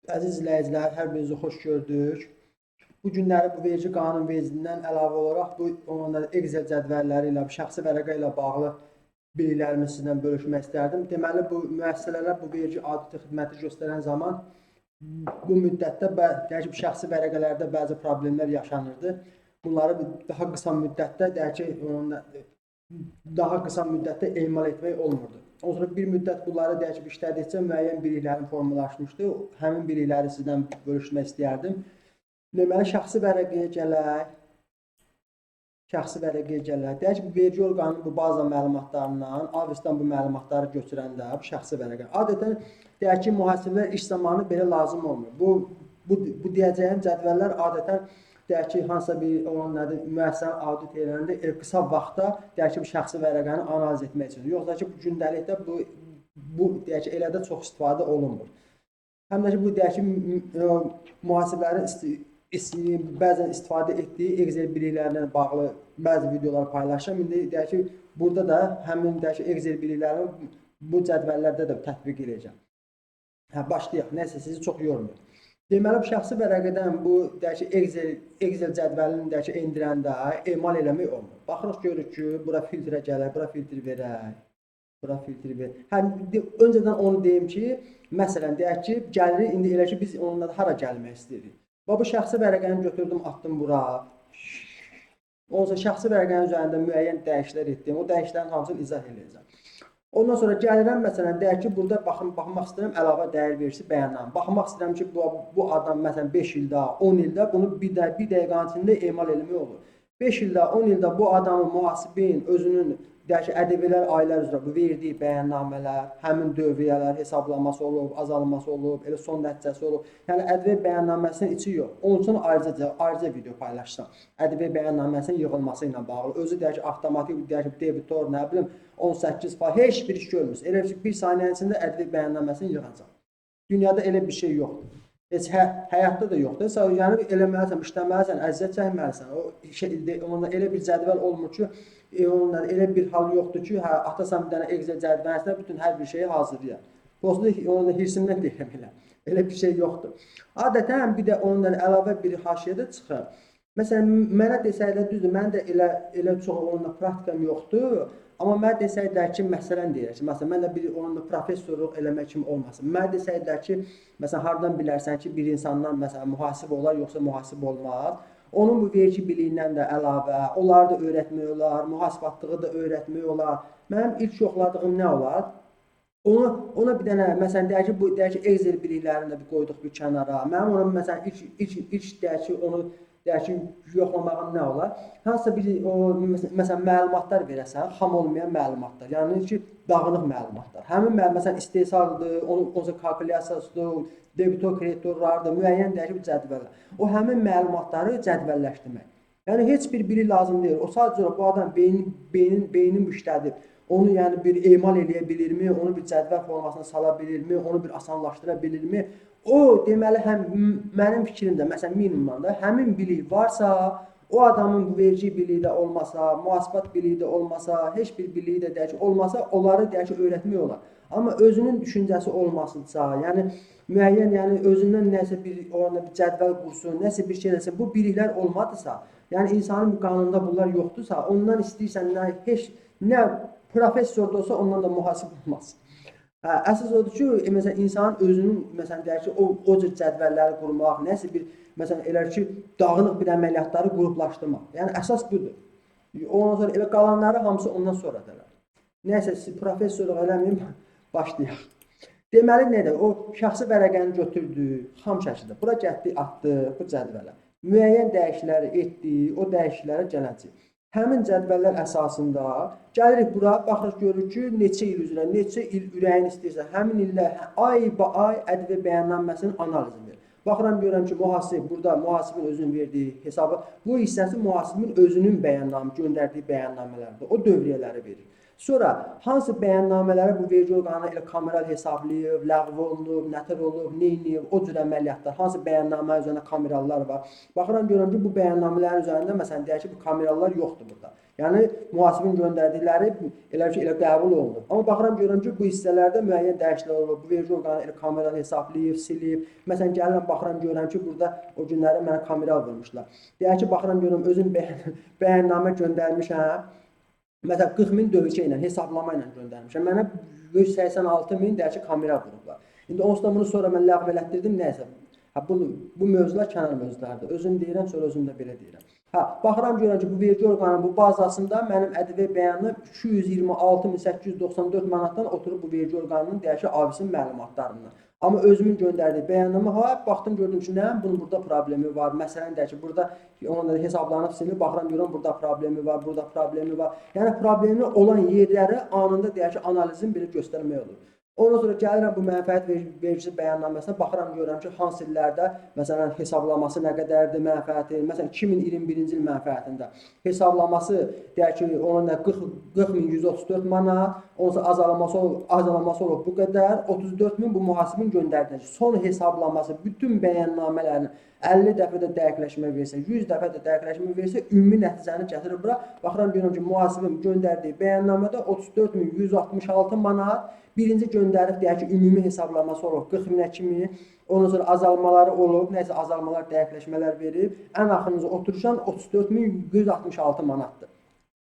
Əziz izləyicilər, hər birinizi xoş gördük. Bu günləri bu verici qanunvericiliyindən əlavə olaraq Excel cədvəlləri ilə, şəxsi vərəqə ilə bağlı biliklərimi sizinlə bölüşmək istərdim. Deməli, bu müəssisələrə bu verici auditi xidməti göstərən zaman bu müddətdə deyək ki, şəxsi vərəqələrdə bəzi problemlər yaşanırdı. Bunları daha qısa müddətdə, deyək ki, daha qısa müddətdə emal etmək olmurdu. Ondan sonra bir müddət bunları deyək ki, işlədikcə müəyyən biliklərin formalaşmışdı. Həmin bilikləri sizdən bölüşmək istəyərdim. Deməli, şəxsi vərəqəyə gələk. Deyək ki, vergi orqanının bu baza məlumatlarından, AVIS-dən bu məlumatları götürəndə, bu şəxsi vərəqə. Adətən, deyək ki, mühasiblər iş zamanı belə lazım olmur. Bu deyəcəyim cədvəllər adətən, deyək ki, hansısa bir müəssisənin audit edəndə qısa vaxtda, deyək ki, bu şəxsi vərəqəni analiz etmək üçün. Yoxsa ki, bu gündəlikdə bu deyək ki, elədə çox istifadə olunmur. Həm də ki, bu deyək ki, mühasiblərin bəzən istifadə etdiyi Excel biliklərinə bağlı bəzi videolar paylaşıram. İndi deyək ki, burada da həmin deyək ki, Excel biliklərini bu cədvəllərdə də tətbiq edəcəm. Başlayaq. Nəsə sizi çox yormur. Deməli, bu şəxsi vərəqədən bu deyək ki, Excel cədvəlini deyək ki, endirəndə emal eləmək olmur. Baxırıq, görürük ki, bura filtrə gələk, bura filtr verək. Bura filtr ver. Öncədən onu deyim ki, məsələn, deyək ki, gəlirik, indi elə ki, biz onunla hara gəlmək istəyirik. Bu şəxsi vərəqəni götürdüm, atdım bura. Ondan sonra şəxsi vərəqənin üzərində müəyyən dəyişikliklər etdim. O dəyişikliklərin hamısını izah edəcəm. Ondan sonra gəlirəm, məsələn, deyək ki, burada baxmaq istəyirəm, əlavə dəyər verisi bəyannamə. Baxmaq istəyirəm ki, bu adam, məsələn, 5 ildə, 10 ildə bunu bir dəqiqənin içində emal eləmək olur. 5 ildə, 10 ildə bu adamın, mühasibin özünün deyək ki, ƏDV-lər aylar üzrə bu verdiyi bəyannamələr, həmin dövriyyələr hesablaması olub, azalması olub, elə son nəticəsi olub. Yəni, ƏDV bəyannaməsinin içi yox. Onun üçün ayrıca video paylaşsam. ƏDV bəyannaməsinin yığılması ilə bağlı. Özü deyək ki, avtomatik, deyək ki, debitor, nə bilim, 18%, heç bir iş görmürsün. Elə bir saniyənin içində ƏDV bəyannaməsini yığacaq. Dünyada elə bir şey yoxdur. Heç həyatda da yoxdur. Yəni, eləməlisən, işləməlisən, əziyyət çəkməlisən. Onda elə bir cədvəl olmur ki, elə bir hal yoxdur ki, atasan bir dənə Excel cədvəlisində bütün hər bir şeyi hazırlayar. Onu da hirsimdən deyirəm elə. Elə bir şey yoxdur. Adətən bir də ondan əlavə bir haşiyə də çıxır. Məsələn, mənə desəklər düzdür, mən də elə çox onunla praktikam yoxdur. Amma mənə desəklər ki, məsələn deyirək ki, məsələn, mən də bir onunla professorluq eləmək kimi olmasın. Mənə desəklər ki, məsələn, hardan bilərsən ki, bir insandan məsələn, mühasib olar, yoxsa mühasib olmaz. Onun bu vergi biliyindən də əlavə, onları da öyrətmək olar, mühasibatlığı da öyrətmək olar. Mənim ilk yoxladığım nə olar? Ona bir dənə, məsələn, deyək ki, Excel biliklərini də qoyduq bir kənara. Mənim ona, məsələn, ilk deyək ki, onu deyək ki, yoxlamağın nə olar? Hansısa bir, məsələn, məlumatlar verəsən, xam olmayan məlumatlar, yəni ki, dağınıq məlumatlar. Həmin məsələn, istehsaldır, onun kalkulyasiyasıdır, debitor, kreditorlardır, müəyyən deyək ki, bu cədvəllər. O həmin məlumatları cədvəlləşdirmək. Yəni, heç bir bilik lazım deyil. O sadəcə bu adam beynin işlədib, onu yəni bir emal eləyə bilirmi, onu bir cədvəl formasına sala bilirmi, onu bir asanlaşdıra bilirmi? O, deməli, mənim fikrimdə, məsələn, minimumdan da həmin bilik varsa, o adamın bu vergi biliyi də olmasa, mühasibat biliyi də olmasa, heç bir biliyi də deyək ki, olmasa, onları deyək ki, öyrətmək olar. Amma özünün düşüncəsi olmasınca, yəni müəyyən, yəni özündən nəsə bir cədvəl qursun, nəsə bir şey eləsin, bu biliklər olmadısa, yəni insanın qanununda bunlar yoxdursa, ondan istəyirsən nə professor da olsa ondan da mühasib olmaz. Əsas odur ki, məsələn, insanın özünün, məsələn, deyək ki, o cür cədvəlləri qurmaq, nəsə bir, məsələn, elə ki, dağınıq bir əməliyyatları qruplaşdırmaq. Yəni, əsas budur. Ondan sonra elə qalanları hamısı ondan sonra dələr. Nəysə, professorluq eləməyim, başlayaq. Deməli, nədir? O şəxsi vərəqəni götürdü, xam şəkildə. Bura getdi, atdı bu cədvələ. Müəyyən dəyişiklikləri etdi, o dəyişikliklərə gələcək. Həmin cədvəllər əsasında gəlirik bura, baxırıq, görürük ki, neçə il üzrə, neçə il ürəyin istəyirsə, həmin illə ay ƏDV bəyannaməsinin analizini verir. Baxıram, görürəm ki, mühasib, burada mühasibin özünün verdiyi hesabı, bu hissəsi mühasibin özünün göndərdiyi bəyannamələrdir. O dövriyyələri verir. Sonra, hansı bəyannamələri bu vergi orqanına elə kameral hesablayıb, ləğv olunub, nətər olub, neyniyib, o cür əməliyyatlar, hansı bəyannamələr üzərində kamerallar var. Baxıram, görürəm ki, bu bəyannamələrin üzərində, məsələn, deyək ki, bu kamerallar yoxdur burada. Yəni mühasibin göndərdikləri elə qəbul olunur. Amma baxıram görürəm ki, bu hissələrdə müəyyən dəyişikliklər olub. Bu verici orqanı elə kameral hesablayıb, silib. Məsələn gəlirəm baxıram görürəm ki, burada o günləri mənə kameral vurmuşlar. Deyək ki, baxıram görürəm özüm bəyannamə göndərmişəm. Məsələn 40 min dövriçə ilə hesablama ilə göndərmişəm. Mənə 186 min deyək ki, kameral vurublar. İndi onsuz da bunu sonra mən ləğv elətdirdim nəysə. Bu mövzular kənar mövzulardır. Özüm deyirəm, sonra özüm də belə deyirəm. Baxıram görürəm ki, bu vergi orqanının bu bazasında mənim ƏDV bəyanım 226.894 manatdan oturub bu vergi orqanının deyək ki, avisin məlumatlarından. Amma özümün göndərdiyi bəyannamə baxdım gördüm ki, nə, bunun burada problemi var. Məsələn deyək ki, burada onunla hesablanıb silinib, baxıram görürəm burada problemi var, burada problemi var. Yəni problemi olan yerləri anında deyək ki, analizin biri göstərmək olur. Ondan sonra gəlirəm bu mənfəət vergisi bəyannaməsinə, baxıram görürəm ki, hansı illərdə məsələn hesablaması nə qədərdir mənfəəti. Məsələn 2021-ci il mənfəətində hesablaması deyək ki, onun 40.134 manat, ondan sonra azalması olub bu qədər, 34.000 bu mühasibin göndərdiyinə. Son hesablaması bütün bəyannamələrini 50 dəfə də dəqiqləşmə versə, 100 dəfə də dəqiqləşmə versə, ümumi nəticəni gətirib bura. Baxıram görürəm ki, mühasibin göndərdiyi bəyannamədə 34.166 manat birinci göndərib deyək ki, ümumi hesablaması olub 40.000-ə kimi, ondan sonra azalmaları olub, nəysə azalmalar, dəqiqləşmələr verib, ən axırıncı oturuşan 34.166 manatdır.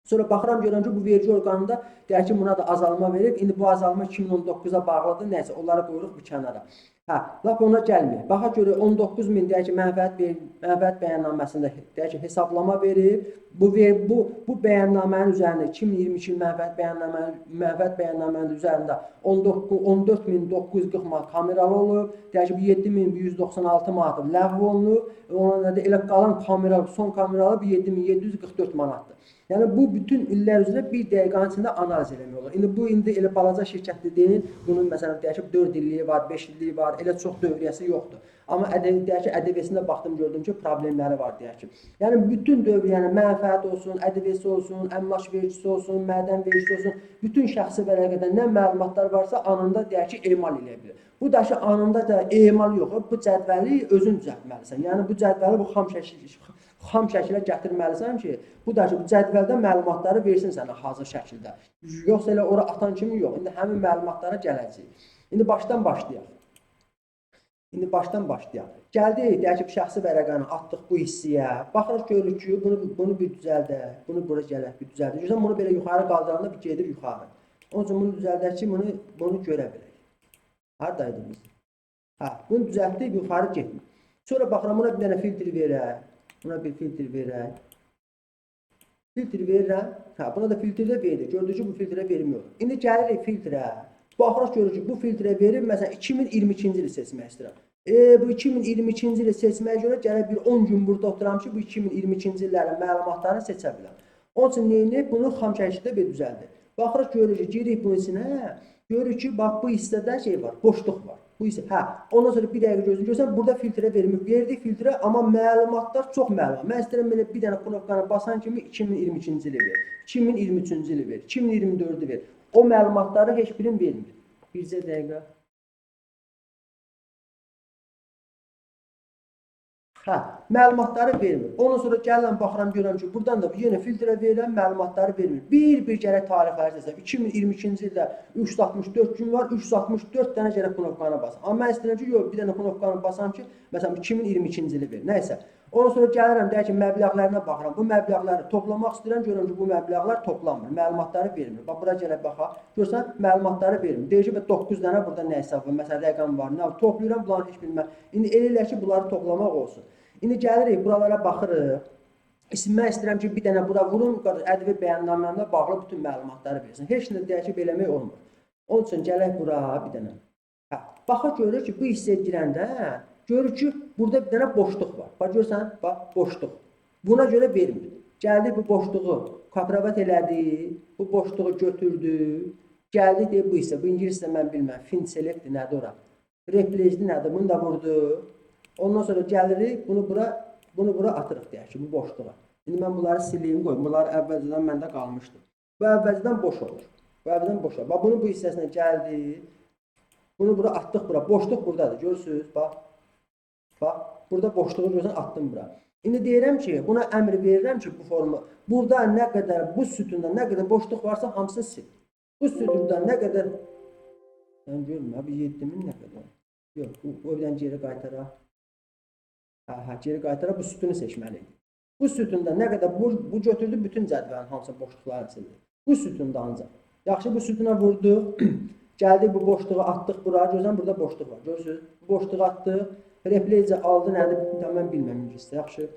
Sonra baxıram görürəm ki, bu vergi orqanında deyək ki, buna da azalma verib, indi bu azalma 2019-a bağlıdır, nəysə onları qoyuruq bir kənara. Lap ona gəlməyək. Baxa görə 19.000 deyək ki, mənfəət bəyannaməsində deyək ki, hesablama verib. Bu bəyannamənin üzərində 2022 mənfəət bəyannamənin üzərində 14.940 manat kameralı olub. Deyək ki, bu 7.196 manat ləğv olunub. Ona da elə qalan kameralı, son kameralı 7.744 manatdır. Yəni bu bütün illər üzrə bir dəqiqənin içində analiz eləmək olur. İndi elə balaca şirkətli deyil. Bunun məsələn deyək ki, 4 illiyi var, 5 illiyi var, elə çox dövriyyəsi yoxdur. Amma deyək ki, ƏDV-sində baxdım, gördüm ki, problemləri var deyək ki. Yəni bütün dövriyyənin mənfəət olsun, ƏDV-si olsun, əmlak vergisi olsun, mədən vergisi olsun, bütün şəxsi vərəqədə nə məlumatlar varsa anında deyək ki, emal eləyə bilir. Bu da ki, anında da emal yox, bu cədvəli özün düzəltməlisən. Yəni bu cədvəli bu xam şəkilə gətirməlisən ki, bu da ki, bu cədvəldə məlumatları versin sənə hazır şəkildə. Yoxsa elə ora atan kimi yox. İndi həmin məlumatlara gələcəyik. İndi başdan başlayaq. Gəldik, deyək ki, şəxsi vərəqəni atdıq bu hissəyə. Baxırıq, görürük ki, bunu bir düzəldək, bunu bura gələk, bir düzəldək. Görürsən, bunu belə yuxarı qaldıranda bir gedir yuxarı. Onun üçün bunu düzəldək ki, bunu görə bilək. Haradaydı biz? Bunu düzəltdik, yuxarı getmir. Sonra baxıram, buna bir dənə filtr verək. Buna bir filtr verək. Filtr verirəm. Buna da filtrdə verir. Gördük ki, bu filtrə vermiyor. İndi gəlirik filtrə. Baxırıq, görürük ki, bu filtrə verir. Məsələn, 2022-ci ili seçmək istəyirəm. Bu 2022-ci ili seçməyə görə gələk bir 10 gün burada oturam ki, bu 2022-ci illərin məlumatlarını seçə biləm. Onun üçün neyini? Bunu xam şəkildə bir düzəldir. Baxırıq, görürük ki, girik bunun içinə. Görürük ki, bax, bu hissədə şey var, boşluq var. Bu hissə, ondan sonra bir dəqiqə gözünü görsən, burada filtrə vermir. Verdik filtrə, amma məlumatlar çox məlumat. Mən istəyirəm belə bir dənə knopkanı basan kimi 2022-ci ili ver, 2023-cü ili ver, 2024-ü ver. O məlumatları heç birini vermir. Bircə dəqiqə. Məlumatları vermir. Ondan sonra gəlirəm, baxıram, görürəm ki, buradan da yenə filtrə verirəm, məlumatları vermir. Bir gərək tarixləri seçəm. 2022-ci ildə 364 gün var, 364 dənə gərək knopkanı basam. Amma mən istəyirəm ki, yox, bir dənə knopkanı basam ki, məsələn, 2022-ci ili ver. Nəysə. Ondan sonra gəlirəm, deyək ki, məbləğlərinə baxıram. Bu məbləğləri toplamaq istəyirəm, görürəm ki, bu məbləğlər toplanmır. Məlumatları vermir. Bax, bura gələk baxaq. Görsən, məlumatları vermir. Deyir ki, 9 dənə burada nə hesab var, məsələn, rəqəm var. Nə toplayıram, bunları heç bilməm. İndi elə ki, bunları toplamaq olsun. İndi gəlirik, buralara baxırıq. Mən istəyirəm ki, bir dənə bura vurum, ƏDV bəyannaməmlə bağlı bütün məlumatları versin. Heç nə deyək ki, beləmək olmur. Onun üçün gələk bura bir dənə. Baxaq görürük ki, bu hissəyə girəndə, görürük ki, burada bir dənə boşluq var. Bax, görürsən, bax, boşluq. Buna görə vermir. Gəldik, bu boşluğu kompromat elədik, bu boşluğu götürdük. Gəldik, deyək, bu hissə, bu ingiliscə mən bilməm, fin select nədir ora? Replace nədir, bunu da vurdu. Ondan sonra gəlirik, bunu bura atırıq deyək ki, bu boşluğa. İndi mən bunları sileyim, qoyum. Bunlar əvvəlcədən məndə qalmışdı. Bu əvvəlcədən boş olur. Bu əvvəlcədən boş olur. Bax, bunun bu hissəsinə gəldik. Bunu bura atdıq bura. Boşluq buradadır. Görürsünüz, bax. Bax, burada boşluğu görürsən, atdım bura. İndi deyirəm ki, buna əmr verirəm ki, bu formu burada nə qədər bu sütunda nə qədər boşluq varsa hamısını sil. Bu sütunda nə qədər mən görmürəm, abi 7000 nə qədər? Yox, o birdən geri qaytaraq. Geri qaytaraq bu sütunu seçməliydik. Bu sütunda nə qədər bu götürdü bütün cədvəlin hamısı boşluqları sildi. Bu sütunda ancaq. Yaxşı bu sütuna vurduq. Gəldik bu boşluğu atdıq bura. Görürsən burada boşluq var. Görürsüz? Bu boşluğu atdıq. Repleycə aldı nədir? Mən bilməm ingiliscə. Yaxşı.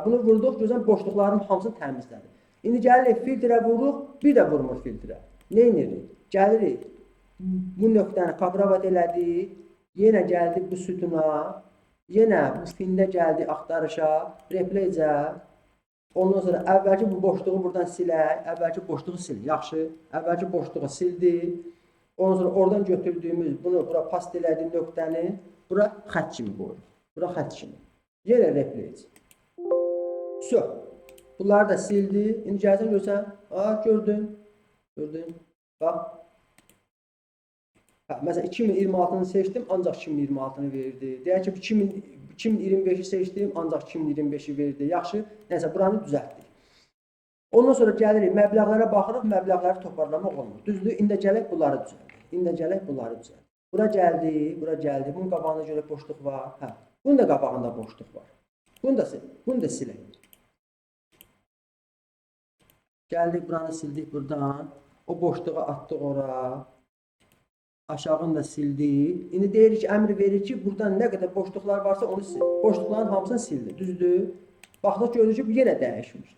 Bunu vurduq. Görürsən boşluqların hamısını təmizlədi. İndi gəlirik filtrə vururuq. Bir də vurmur filtrə. Nə edirik? Gəlirik. Bu nöqtəni kapravat elədik. Yenə gəldik bu sütuna. Yenə bu fində gəldik axtarışa. Repleycə. Ondan sonra əvvəlki bu boşluğu buradan silək. Əvvəlki boşluğu sil. Yaxşı. Əvvəlki boşluğu sildi. Ondan sonra oradan götürdüyümüz bunu bura past elədik nöqtəni. Bura xətt kimi qoyuruq. Bura xətt kimi. Yenə replace. So. Bunları da sildi. İndi gəlsən görsən. Gördün. Gördün. Bax. Məsələn 2026-nı seçdim, ancaq 2026-nı verdi. Deyək ki 2025-i seçdim, ancaq 2025-i verdi. Yaxşı. Nəsə buranı düzəltdik. Ondan sonra gəlirik, məbləğlərə baxırıq, məbləğləri toparlamaq olmur. Düzdür, indi gələk bunları düzəldik. İndi gələk bunları düzəldik. Bura gəldi, bura gəldi. Bunun qabağında görə boşluq var. Bunun da qabağında boşluq var. Bunu da silək. Gəldik, buranı sildik buradan. O boşluğu atdıq ora. Aşağını da sildik. İndi deyirik ki, əmr verir ki, buradan nə qədər boşluqlar varsa onu sil. Boşluqların hamısını sildi. Düzdür. Baxdıq görürük ki, bu yenə dəyişmir.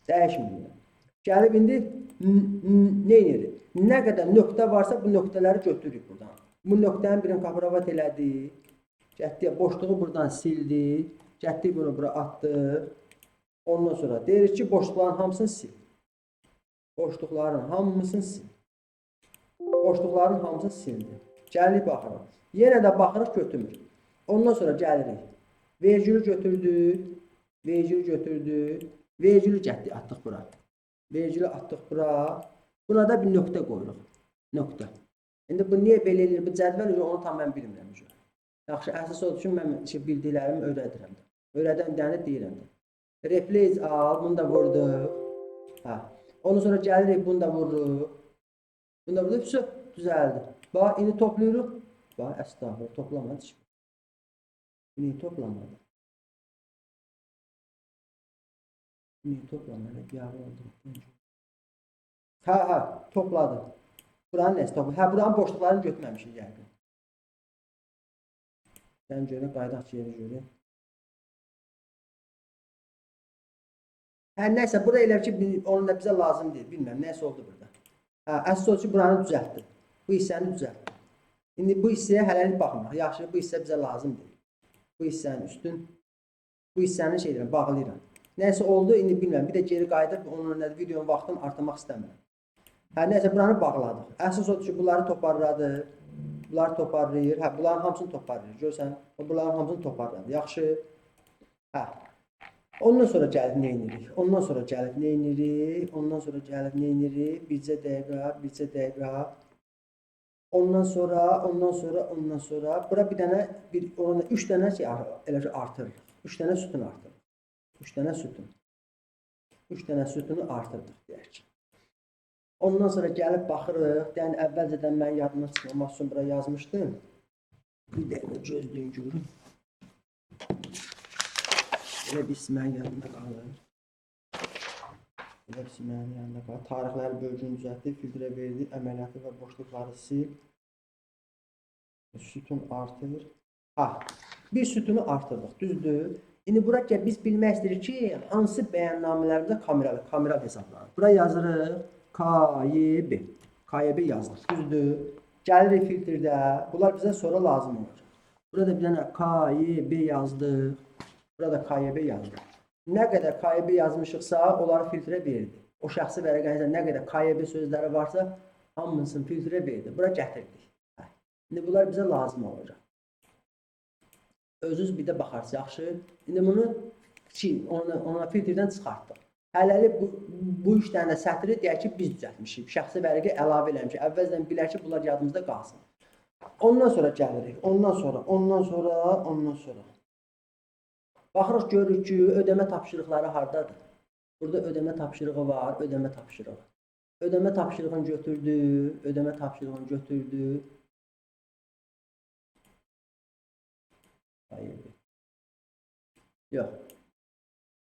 Dəyişmir. Gəlib indi nə edirik? Nə qədər nöqtə varsa bu nöqtələri götürürük buradan. Bu nöqtənin birini kapravat elədik. Getdik, boşluğu buradan sildik. Getdik bunu bura atdıq. Ondan sonra deyirik ki, boşluqların hamısını sil. Boşluqların hamısını sil. Boşluqların hamısını sildi. Gəlirik baxırıq. Yenə də baxırıq götürmür. Ondan sonra gəlirik. Vergülü götürdük. Vergülü götürdük. Vergülü getdik atdıq bura. Vergülü atdıq bura. Buna da bir nöqtə qoyuruq. Nöqtə. İndi bu niyə belə eləyir? Bu cədvəl onu tam mən bilmirəm. Yaxşı, əsas odur ki, mən bildiklərimi öyrədirəm. Öyrədən dəni deyirəm. Replace al, bunu da vurduq. Ondan sonra gəlirik, bunu da vururuq. Bunu da vururuq, düzəldi. Bax, indi toplayırıq. Bax, əstağfurullah, toplamadı. Bunu toplamadı. Bunu toplamadı, yağlı oldu. Topladı. Buranın nəsə topladı. Buranın boşluqlarını götürməmişik yəqin. Sən görək, qaydaq yeri görək. Nəysə, bura elə ki, onun da bizə lazım deyil. Bilməm, nəysə oldu burada. Əsas oldu ki, buranı düzəltdi. Bu hissəni düzəltdi. İndi bu hissəyə hələlik baxmaq. Yaxşı, bu hissə bizə lazım deyil. Bu hissənin üstün. Bu hissəni şey edirəm, bağlayıram. Nəysə oldu, indi bilməm. Bir də geri qayıdıb, onun videonun vaxtını artırmaq istəmirəm. Nəysə, buranı bağladıq. Əsas odur ki, bunları toparladı. Bunları toparlayır. Bunların hamısını toparlayır. Görsən, bunların hamısını toparladı. Yaxşı. Ondan sonra gəlib nə edirik? Ondan sonra gəlib nə edirik? Ondan sonra gəlib nə edirik? Bircə dəqiqə. Ondan sonra. Bura bir dənə, orada 3 dənə şey artırırıq. 3 dənə sütun artırırıq. 3 dənə sütun. 3 dənə sütunu artırdıq, deyək ki. Ondan sonra gəlib baxırıq. Yəni, əvvəlcədən mən yadıma çıxmamaq üçün bura yazmışdım. Bir dəqiqə gözləyin görün. Elə bir mənim yanında qalır. Tarixləri bölgünü düzəltdik, filtrə verdik, əməliyyatı və boşluqları sil. Sütun artır. Bir sütunu artırdıq, düzdür. İndi bura biz bilmək istəyirik ki, hansı bəyannamələrdə kameral hesablanır. Bura yazırıq KYB. KYB yazdıq, düzdür. Gəlirik filtrdə. Bunlar bizə sonra lazım olacaq. Burada bir dənə KYB yazdıq. Burada KYB yazılır. Nə qədər KYB yazmışıqsa, onları filtrə verdi. O şəxsi vərəqənizdə nə qədər KYB sözləri varsa, hamısını filtrə verdi. Bura gətirdik. İndi bunlar bizə lazım olacaq. Özünüz bir də baxarsınız, yaxşı. İndi bunu ona filtrdən çıxartdıq. Hələlik bu 3 dənə sətri deyək ki, biz düzəltmişik. Şəxsi vərəqə əlavə eləmişik. Əvvəldən bilək ki, bunlar yadımızda qalsın. Ondan sonra gəlirik. Ondan sonra. Baxırıq görürük ki, ödəmə tapşırıqları hardadır? Burada ödəmə tapşırığı var, ödəmə tapşırığı. Ödəmə tapşırığını götürdü, ödəmə tapşırığını götürdü. Hayır. Yox.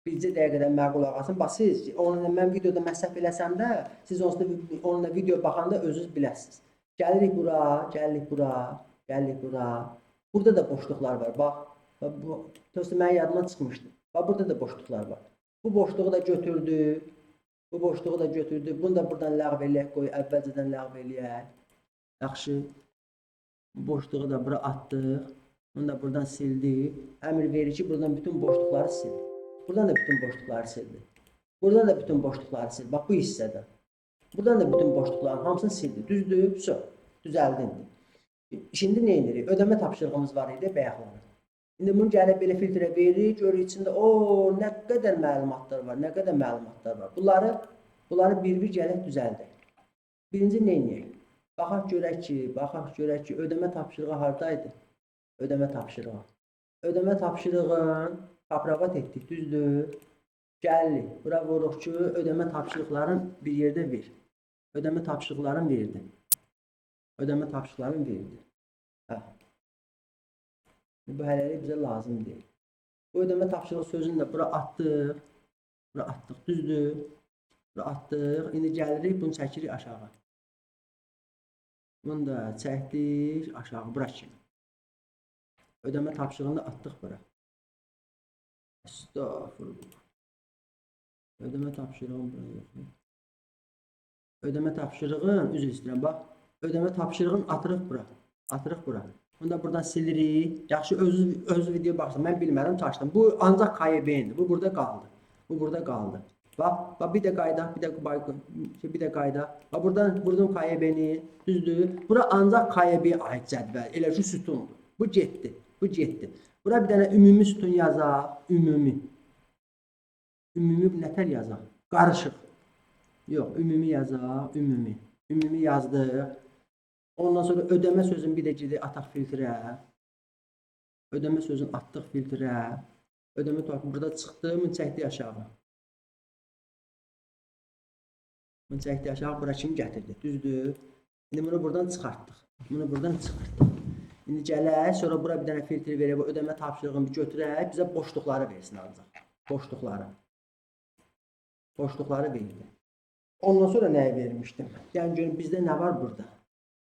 Bircə dəqiqədən mənə qulaq asın. Bax siz onunla mən videoda məsəf eləsəm də, siz onunla video baxanda özünüz biləsiniz. Gəlirik bura, gəlirik bura, gəlirik bura. Burada da boşluqlar var. Bax, bu prosta mənim yadımdan çıxmışdı. Bax burada da boşluqlar var. Bu boşluğu da götürdü. Bu boşluğu da götürdü. Bunu da buradan ləğv eləyək, qoy əvvəlcədən ləğv eləyək. Yaxşı. Bu boşluğu da bura atdıq. Bunu da buradan sildik. Əmr verir ki, buradan bütün boşluqları sil. Buradan da bütün boşluqları sildi. Buradan da bütün boşluqları sildi. Bax bu hissədə. Buradan da bütün boşluqların hamısını sildi. Düzdür? Düzəldi indi. Şimdi nə edirik? Ödəmə tapşırığımız var idi, bayaqlanır. İndi bunu gəlib belə filtrə veririk, görürük içində nə qədər məlumatlar var, nə qədər məlumatlar var. Bunları bir-bir gələk düzəldək. Birinci nə edək? Baxaq görək ki, ödəmə tapşırığı hardaydı? Ödəmə tapşırığı. Ödəmə tapşırığın kapravat etdik, düzdür? Gəlirik. Bura vururuq ki, ödəmə tapşırıqların bir yerdə ver. Ödəmə tapşırıqların verdi. Ödəmə tapşırıqların verdi. Bu hələlik bizə lazım deyil. Bu ödəmə tapşırığı sözünü də bura atdıq. Bura atdıq, düzdür? Bura atdıq. İndi gəlirik, bunu çəkirik aşağı. Bunu da çəkdik aşağı, bura kimi. Ödəmə tapşırığını atdıq bura. Estağfurullah. Ödəmə tapşırığını bura yoxdur. Ödəmə tapşırığın, üzr istəyirəm, bax. Ödəmə tapşırığını atırıq bura. Atırıq bura. Bunu da buradan silirik. Yaxşı, özü video baxsın. Mən bilmədim, çaşdım. Bu ancaq KYB-dir. Bu burada qaldı. Bu burada qaldı. Bax, bir də qayda, bir də qayda. Bax, buradan KYB-ni, düzdür? Bura ancaq KYB-yə aid cədvəl. Elə ki, sütundur. Bu getdi. Bu getdi. Bura bir dənə ümumi sütun yazaq. Ümumi. Ümumi nətər yazaq? Qarışıq. Yox, ümumi yazaq. Ümumi. Ümumi yazdıq. Ondan sonra ödəmə sözünü bir də gedək ataq filtrə. Ödəmə sözünü atdıq filtrə. Ödəmə tapşırığı burada çıxdı. Bunu çəkdik aşağı. Bunu çəkdik aşağı. Bura kimi gətirdik. Düzdür? İndi bunu buradan çıxartdıq. Bunu buradan çıxartdıq. İndi gələk. Sonra bura bir dənə filtr verək. Bu ödəmə tapşırığını bir götürək. Bizə boşluqları versin ancaq. Boşluqları. Boşluqları verdi. Ondan sonra nəyi vermişdim? Yəni görün bizdə nə var burada?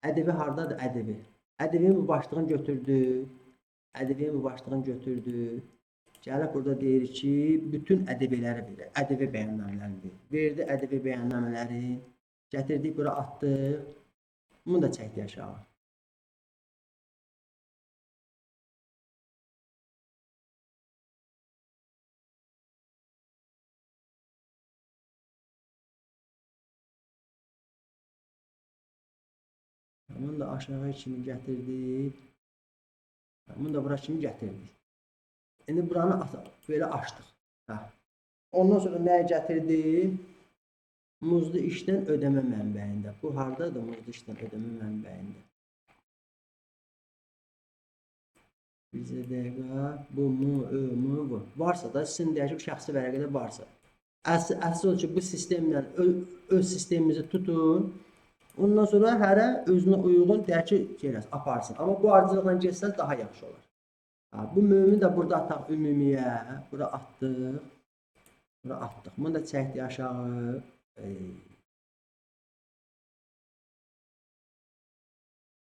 Ədəbi hardadır? Ədəbi. Ədəbin bu başlığını götürdü. Ədəbin bu başlığını götürdü. Gəlib burada deyir ki, bütün ədəbiləri verir. Ədəbi bəyannamələri verir. Verdi ədəbi bəyannamələri. Gətirdik, bura atdıq. Bunu da çəkdik aşağı. Bunu da aşağı kimi gətirdik. Bunu da bura kimi gətirdik. İndi buranı belə açdıq. Ondan sonra nəyə gətirdik? Muzlu işdən ödəmə mənbəyində. Bu hardadır muzlu işdən ödəmə mənbəyində? Bizə dəqiqə, bu mu, bu. Varsa da sizin deyək ki, şəxsi vərəqədə varsa. Əsas ki, bu sistemlə öz sistemimizi tutun. Ondan sonra hərə özünə uyğun deyək ki, aparsın. Amma bu ardıcılıqla geçsəz daha yaxşı olur. Bu mühümü də burada ataq ümumiyə. Bura atdıq. Bura atdıq. Bunu da çəkdik aşağı.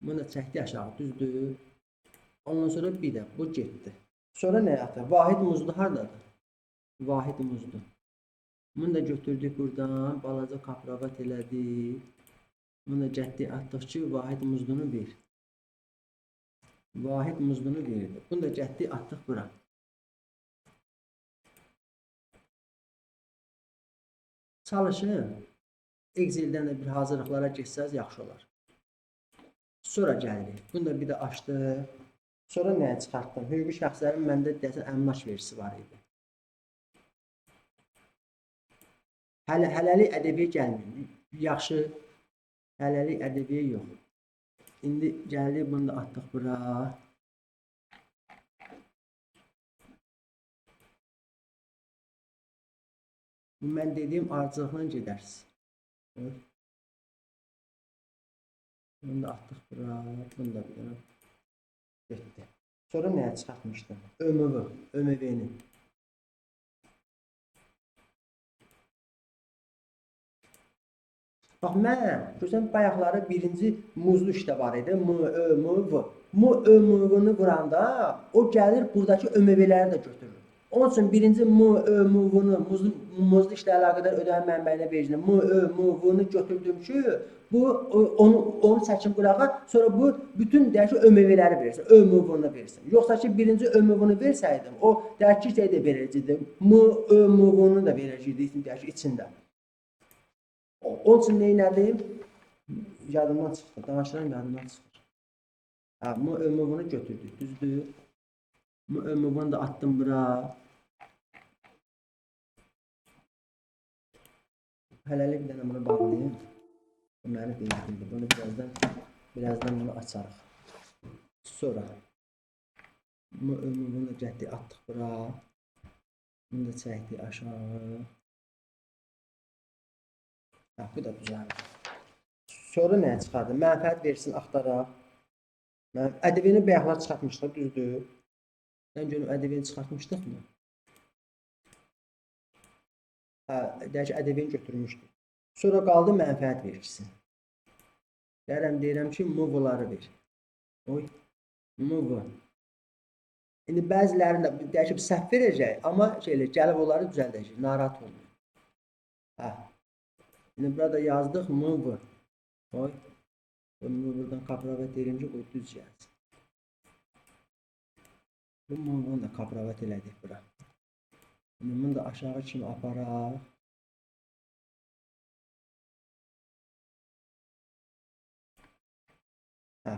Bunu da çəkdik aşağı. Düzdür. Ondan sonra bir də bu getdi. Sonra nə ataq? Vahid muzlu hardadır? Vahid muzlu. Bunu da götürdük buradan. Balaca kapravat elədik. Bunu da getdik atdıq ki, vahid muzlunu ver. Vahid muzlunu verdi. Bunu da getdik atdıq bura. Çalışın. Excel'dən də bir hazırlıqlara geçsəz yaxşı olar. Sonra gəlirik. Bunu da bir də açdıq. Sonra nəyə çıxartdım? Hüquqi şəxslərin məndə deyəsən əmlak vergisi var idi. Hələlik ədəbiyyə gəlmir. Yaxşı. Hələlik ədəbiyyə yox. İndi gəlirik, bunu da atdıq bura. Bu mən dediyim ardıcılıqla gedərsiniz. Bunu da atdıq bura. Bunu da bir dənə getdi. Sonra nəyə çıxartmışdım? ÖMV-ni. Bax mən, görürsən, bayaqları birinci muzlu işdə var idi. MÖMV. MÖMV-ni vuranda o gəlir buradakı ÖMV-ləri də götürür. Onun üçün birinci MÖMV-ni muzlu işlə əlaqədar ödənmə mənbəyinə verəcəm. MÖMV-ni götürdüm ki, bu onu çəkin qırağa, sonra bu bütün deyək ki, ÖMV-ləri verirsən, ÖMV-ni verirsən. Yoxsa ki, birinci ÖMV-ni versəydim, o deyək ki, şey də verəcəkdi. MÖMV-ni də verəcəkdi deyək ki, içində. Onun üçün neynədim? Yadımdan çıxdı. Danışıram, yadımdan çıxır. MÖMV-ni götürdük, düzdür. MÖMV-ni də atdım bura. Hələlik bir dənə bunu bağlayayım. Bu məni deyildi. Bunu birazdan bunu açarıq. Sonra MÖMV-ni də getdik, atdıq bura. Bunu da çəkdik aşağı. Bu da düzəldir. Sonra nəyə çıxardı? Mənfəət versin axtaraq. ƏDV-ni bayaqlar çıxartmışdıq, düzdür. Mən görüm ƏDV-ni çıxartmışdıq mı? Deyək ki, ƏDV-ni götürmüşdük. Sonra qaldı mənfəət vergisi. Deyirəm ki, MÖV-ları ver. MÖV. İndi bəzilərində deyək ki, səhv verəcək, amma gəlib onları düzəldəcək, narahat olmuyor. Şimdi burada yazdık MÖV. Bunu buradan kapravet edelim ki, bu düz yazsın. Bu MÖV-ni də kapravet elədik bura. Şimdi bunu da aşağı kimi aparaq.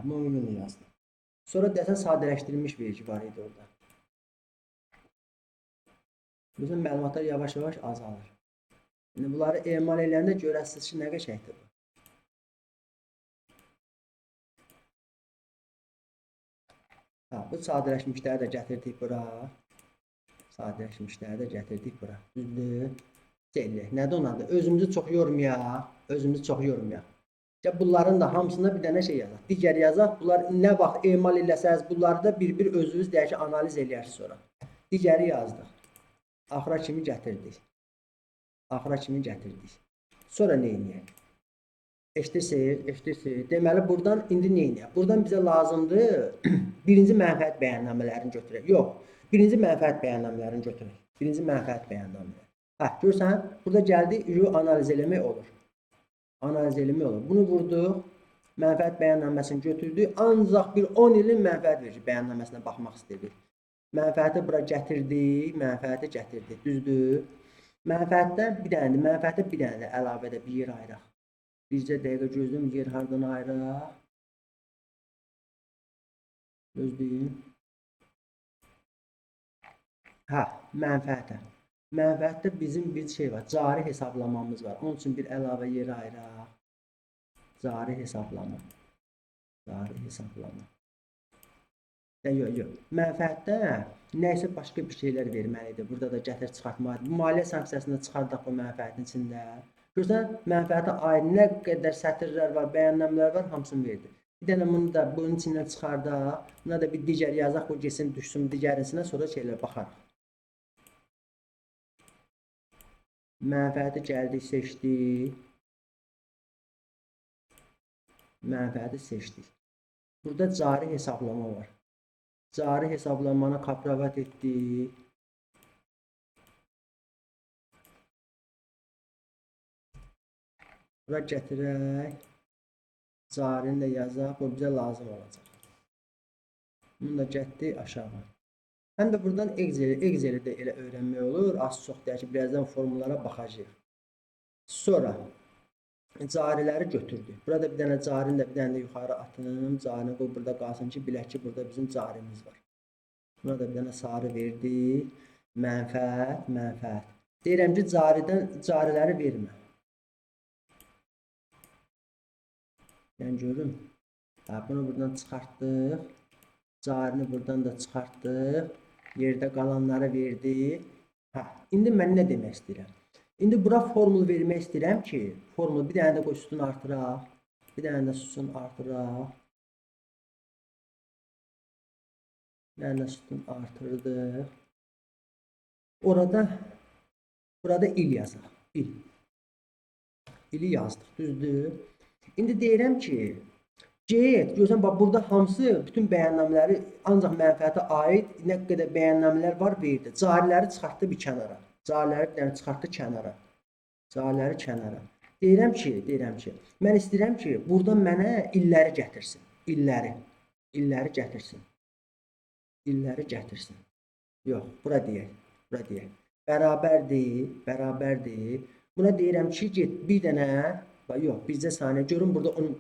MÖV-ni yazdım. Sonra dəsən sadələşdirilmiş vergi var idi orada. Bizim məlumatlar yavaş-yavaş azalır. Şimdi bunları emal eləyəndə görəsiniz ki, nə qəşəngdir bu. Bu sadələşmişləri də gətirdik bura. Sadələşmişləri də gətirdik bura. Düzdür. Nədir onadır? Özümüzü çox yormayaq. Bunların da hamısında bir dənə şey yazaq. Digər yazaq. Bunlar nə vaxt emal eləsəniz, bunları da bir-bir özünüz deyək ki, analiz eləyərsiniz sonra. Digəri yazdıq. Axıra kimi gətirdik. Sonra nə edəyək? Eşidirsiniz. Deməli, buradan indi nə edəyək? Buradan bizə lazımdır birinci mənfəət bəyannamələrini götürək. Yox, birinci mənfəət bəyannamələrini götürək. Görürsən, burada gəldi, analiz eləmək olur. Bunu vurduq, mənfəət bəyannaməsini götürdük. Ancaq bir 10 ilin mənfəət vergi bəyannaməsinə baxmaq istədik. Mənfəəti bura gətirdik, düzdür. Mənfəətdə bir dənə əlavədə bir yer ayıraq. Bircə dəqiqə gözləyim, yer hardan ayıraq. Gözləyim. Mənfəətə. Mənfəətdə bizim bir şey var, cari hesablamamız var. Onun üçün bir əlavə yeri ayıraq. Cari hesablama. Yox. Mənfəətdə nəysə başqa bir şeylər verməlidir. Burada da gətir çıxartmalıdır. Bu maliyyə sanksiyasında çıxardaq bu mənfəətin içində. Görürsən, mənfəətə aid nə qədər sətirlər var, bəyannamələr var, hamısını verdi. Bir dənə bunu da bunun içindən çıxardaq. Buna da bir digər yazaq, bu geçsin, düşsün digərisinə, sonra şeylər baxarıq. Mənfəəti gəldik, seçdik. Burada cari hesablama var. Cari hesablamanı kapravat etdik. Bura gətirək. Carini də yazaq, bu bizə lazım olacaq. Bunu da getdik aşağı. Həm də buradan Excel-i də elə öyrənmək olur. Az çox deyək ki, birazdan formullara baxacaq. Sonra cariləri götürdük. Burada bir dənə carini də bir dənə yuxarı atım. Carini qoy burada qalsın ki, bilək ki, burada bizim carimiz var. Buna da bir dənə sarı verdik. Mənfəət. Deyirəm ki, cariləri vermə. Yəni görün. Bunu buradan çıxartdıq. Carini buradan da çıxartdıq. Yerdə qalanları verdik. İndi mən nə demək istəyirəm? İndi bura formul vermək istəyirəm ki, formul bir dənə də qoy sütun artıraq. Bir dənə də sütun artıraq. Bir dənə də sütun artırdıq. Burada il yazaq. İli yazdıq, düzdür? İndi deyirəm ki, get, görsən bax burada hamısı bütün bəyannamələri ancaq mənfəətə aid nə qədər bəyannamələr var verdi. Cariləri çıxartdı bir kənara. Cariləri bir dənə çıxartdı kənara. Cariləri kənara. Deyirəm ki, mən istəyirəm ki, burada mənə illəri gətirsin. İlləri gətirsin. İlləri gətirsin. Yox, bura deyək. Bərabərdir. Buna deyirəm ki, get bir dənə, yox, bizdə saniyə görün burada onun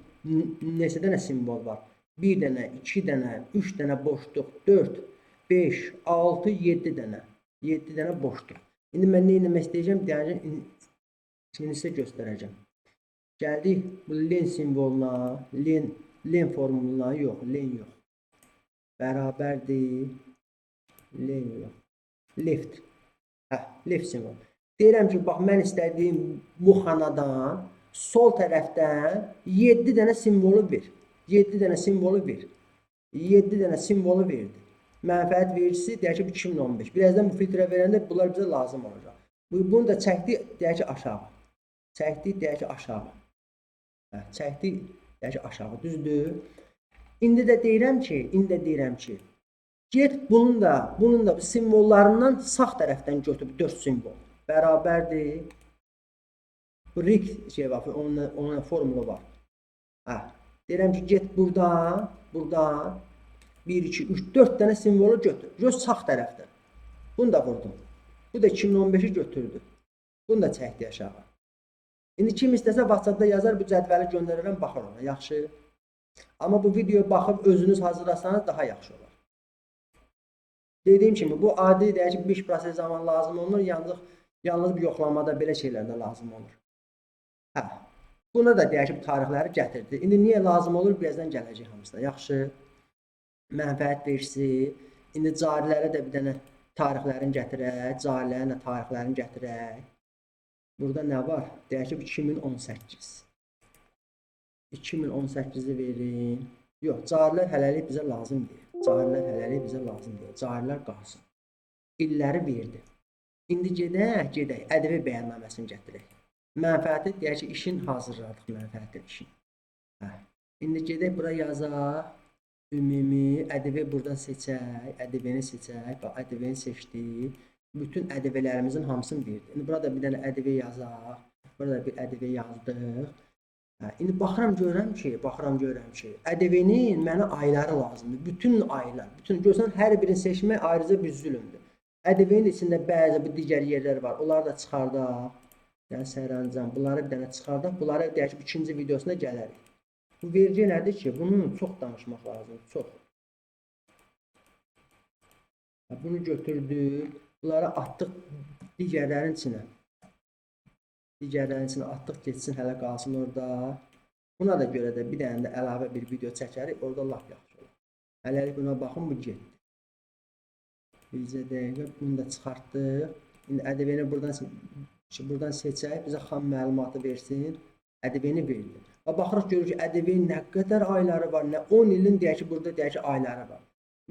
neçə dənə simvol var. 1 dənə, 2 dənə, 3 dənə boşluq, 4, 5, 6, 7 dənə. 7 dənə boşluq. İndi mən nə etmək istəyəcəm? Deyəcəm, şimdi sizə göstərəcəm. Gəldik bu len simvoluna, len formuluna, yox, len yox. Bərabərdir, len yox. Left. Left simvol. Deyirəm ki, bax, mən istədiyim bu xanadan sol tərəfdən 7 dənə simvolu ver. 7 dənə simvolu verdi. Mənfəət vericisi deyək ki, 2015. Birazdan bu filtrə verəndə bunlar bizə lazım olacaq. Bunu da çəkdik, deyək ki, aşağı. Çəkdik, deyək ki, aşağı. Düzdür? İndi də deyirəm ki, get bunun da simvollarından sağ tərəfdən götür 4 simvol. Bərabərdir. Bu rig var, onun formulu var. Deyirəm ki, get buradan 1, 2, 3, 4 dənə simvolu götür. Göz sağ tərəfdən. Bunu da vurdum. Bu da 2015'i götürdü. Bunu da çəkdi aşağı. İndi kim istəsə WhatsApp-da yazar, bu cədvəli göndərərəm, baxar ona. Yaxşı. Amma bu videoya baxıb özünüz hazırlasanız daha yaxşı olur. Dediyim kimi, bu adi deyək ki, 5 proses zaman lazım olur, yalnız yoxlamada belə şeylərdə lazım olur. Buna da deyək ki, bu tarixləri gətirdi. İndi niyə lazım olur? Birazdan gələcək hamısına. Yaxşı. Mənfəət verisi. İndi carilərə də bir dənə tarixlərini gətirək. Carilərin də tarixlərini gətirək. Burada nə var? Deyək ki, 2018. 2018'i verin. Yox, carilər hələlik bizə lazım deyil. Carilər qalsın. İlləri verdi. İndi gedək, ədəbi bəyannaməsini gətirək. Mənfəəti deyək ki, işin hazırladıq mənfəəti işin. İndi gedək bura yazaq. Ümumi ədəbi buradan seçək. Ədəbini seçək. Bax, ədəbini seçdik. Bütün ədəbələrimizin hamısını verdi. İndi burada bir dənə ədəbi yazaq. Burada bir ədəbi yazdıq. İndi baxıram görürəm ki, ədəbinin mənə ayları lazımdır. Bütün aylar. Görsən, hər birini seçmək ayrıca bir zülümdür. Ədəbinin içində bəzi bu digər yerlər var. Onları da çıxardaq. Yəni sərəncam. Bunları bir dənə çıxardaq. Bunları deyək ki, ikinci videosuna gələrik. Bu vergi nədir ki? Bunun çox danışmaq lazımdır. Çox. Bunu götürdük. Bunları atdıq digərlərin içinə. Atdıq geçsin, hələ qalsın orada. Buna da görə də bir dənə də əlavə bir video çəkərik. Orada laf yaxşı olur. Hələlik buna baxın, bu getdi. Bizə dəqiqə bunu da çıxartdıq. İndi ədəbini buradan seçək. Bizə xam məlumatı versin. Ədəbini verdi. Baxırıq görürük ki, ədəbinin nə qədər ayları var. Nə 10 ilin deyək ki, burada deyək ki, ayları var.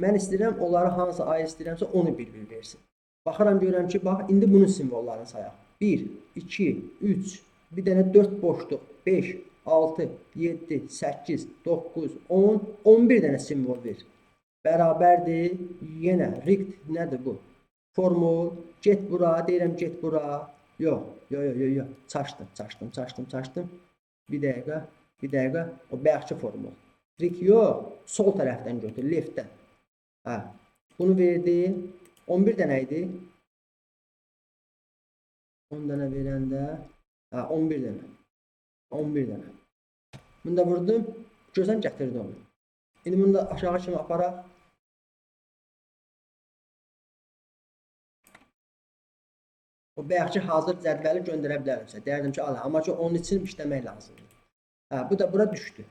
Mən istəyirəm, onları hansı ay istəyirəmsə onu bir versin. Baxıram görürəm ki, bax, indi bunun simvollarını sayaq. 1, 2, 3, bir dənə 4 boşluq, 5, 6, 7, 8, 9, 10, 11 dənə simvol ver. Bərabərdir. Yenə rict nədir bu? Formul, get bura, deyirəm get bura. Yox. Çaşdım. Bir dəqiqə, o bayaqçı formul. Rict yox, sol tərəfdən götür, leftdən. Bunu verdi. 11 dənə idi. 10 dənə verəndə 11 dənə. Bunu da vurdum. Görsən gətirdi onu. İndi bunu da aşağı kimi aparaq. O bayaqçı hazır cədvəli göndərə bilərəmsə. Deyərdim ki, ala, amma ki onun üçün işləmək lazımdır. Bu da bura düşdü.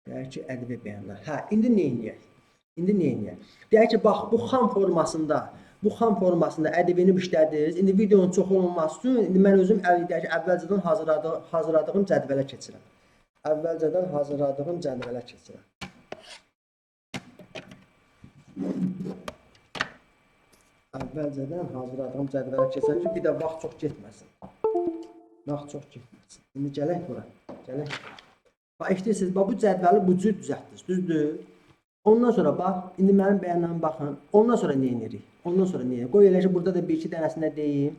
Deyək ki, ədəbi bəyanlar. İndi nə edək? İndi nə edək? Deyək ki, bax bu xam formasında ədəbini işlədiniz. İndi videonun çox olunması üçün indi mən özüm əvvəlcədən hazırladığım cədvələ keçirəm. Əvvəlcədən hazırladığım cədvələ keçirəm. Ki, bir də vaxt çox getməsin. İndi gələk bura. Bax, işləyirsiniz, bax, bu cədvəli bu cür düzəltdiniz, düzdür? Ondan sonra bax, indi mənim bəyanlarıma baxın. Ondan sonra nə edirik? Qoy elə ki, burada da bir-iki dənəsində deyim.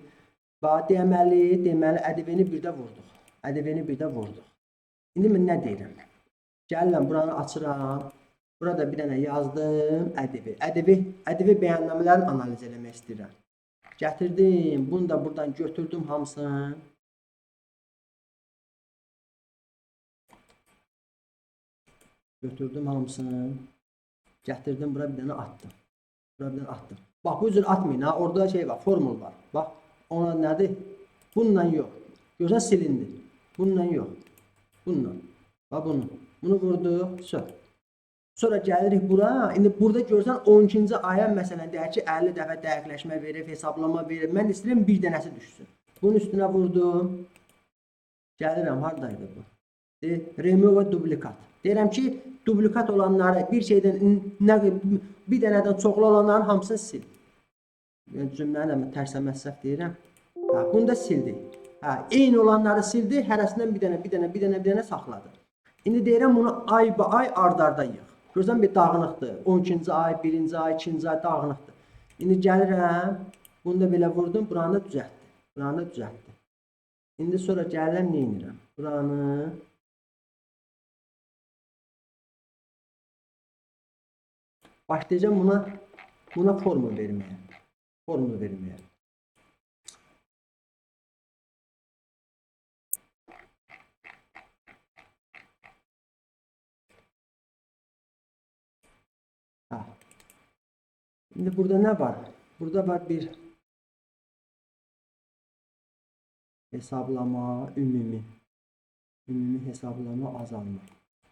Bax, deməli, ədəbini bir də vurduq. İndi mən nə deyirəm? Gəlirəm, buranı açıram. Burada bir dənə yazdım, ədəbi bəyannamələrini analiz eləmək istəyirəm. Gətirdim, bunu da buradan götürdüm hamısını. Gətirdim, bura bir dənə attım. Bax, bu cür atmayın ha, orada şey var, formul var. Bax, ona nədir? Bununla yox. Görsən silindi. Bununla yox. Bununla. Bax, bunu vurduq, söz. Sonra gəlirik bura. İndi burada görsən 12-ci aya məsələn deyək ki 50 dəfə dəqiqləşmə verir, hesablama verir. Mən istəyirəm bir dənəsi düşsün. Bunun üstünə vurdum. Gəlirəm, hardaydı bu? Remove duplikat. Deyirəm ki, duplikat olanları bir şeydən bir dənədən çoxlu olanların hamısını sil. Cümləni də tərsinə səhv deyirəm. Bunu da sildi. Eyni olanları sildi, hərəsindən bir dənə saxladı. İndi deyirəm bunu ay ard-arda yığ. Görürsən bir dağınıqdır. 12-ci ay, 1-ci ay, 2-ci ay dağınıqdır. İndi gəlirəm, bunu da belə vurdum, buranı da düzəltdi. İndi sonra gəlirəm, nə edirəm? Buranı başlayacağım buna formul verməyə. Şimdi burada ne var? Burada var bir hesablama, ümumi hesablama, azalma.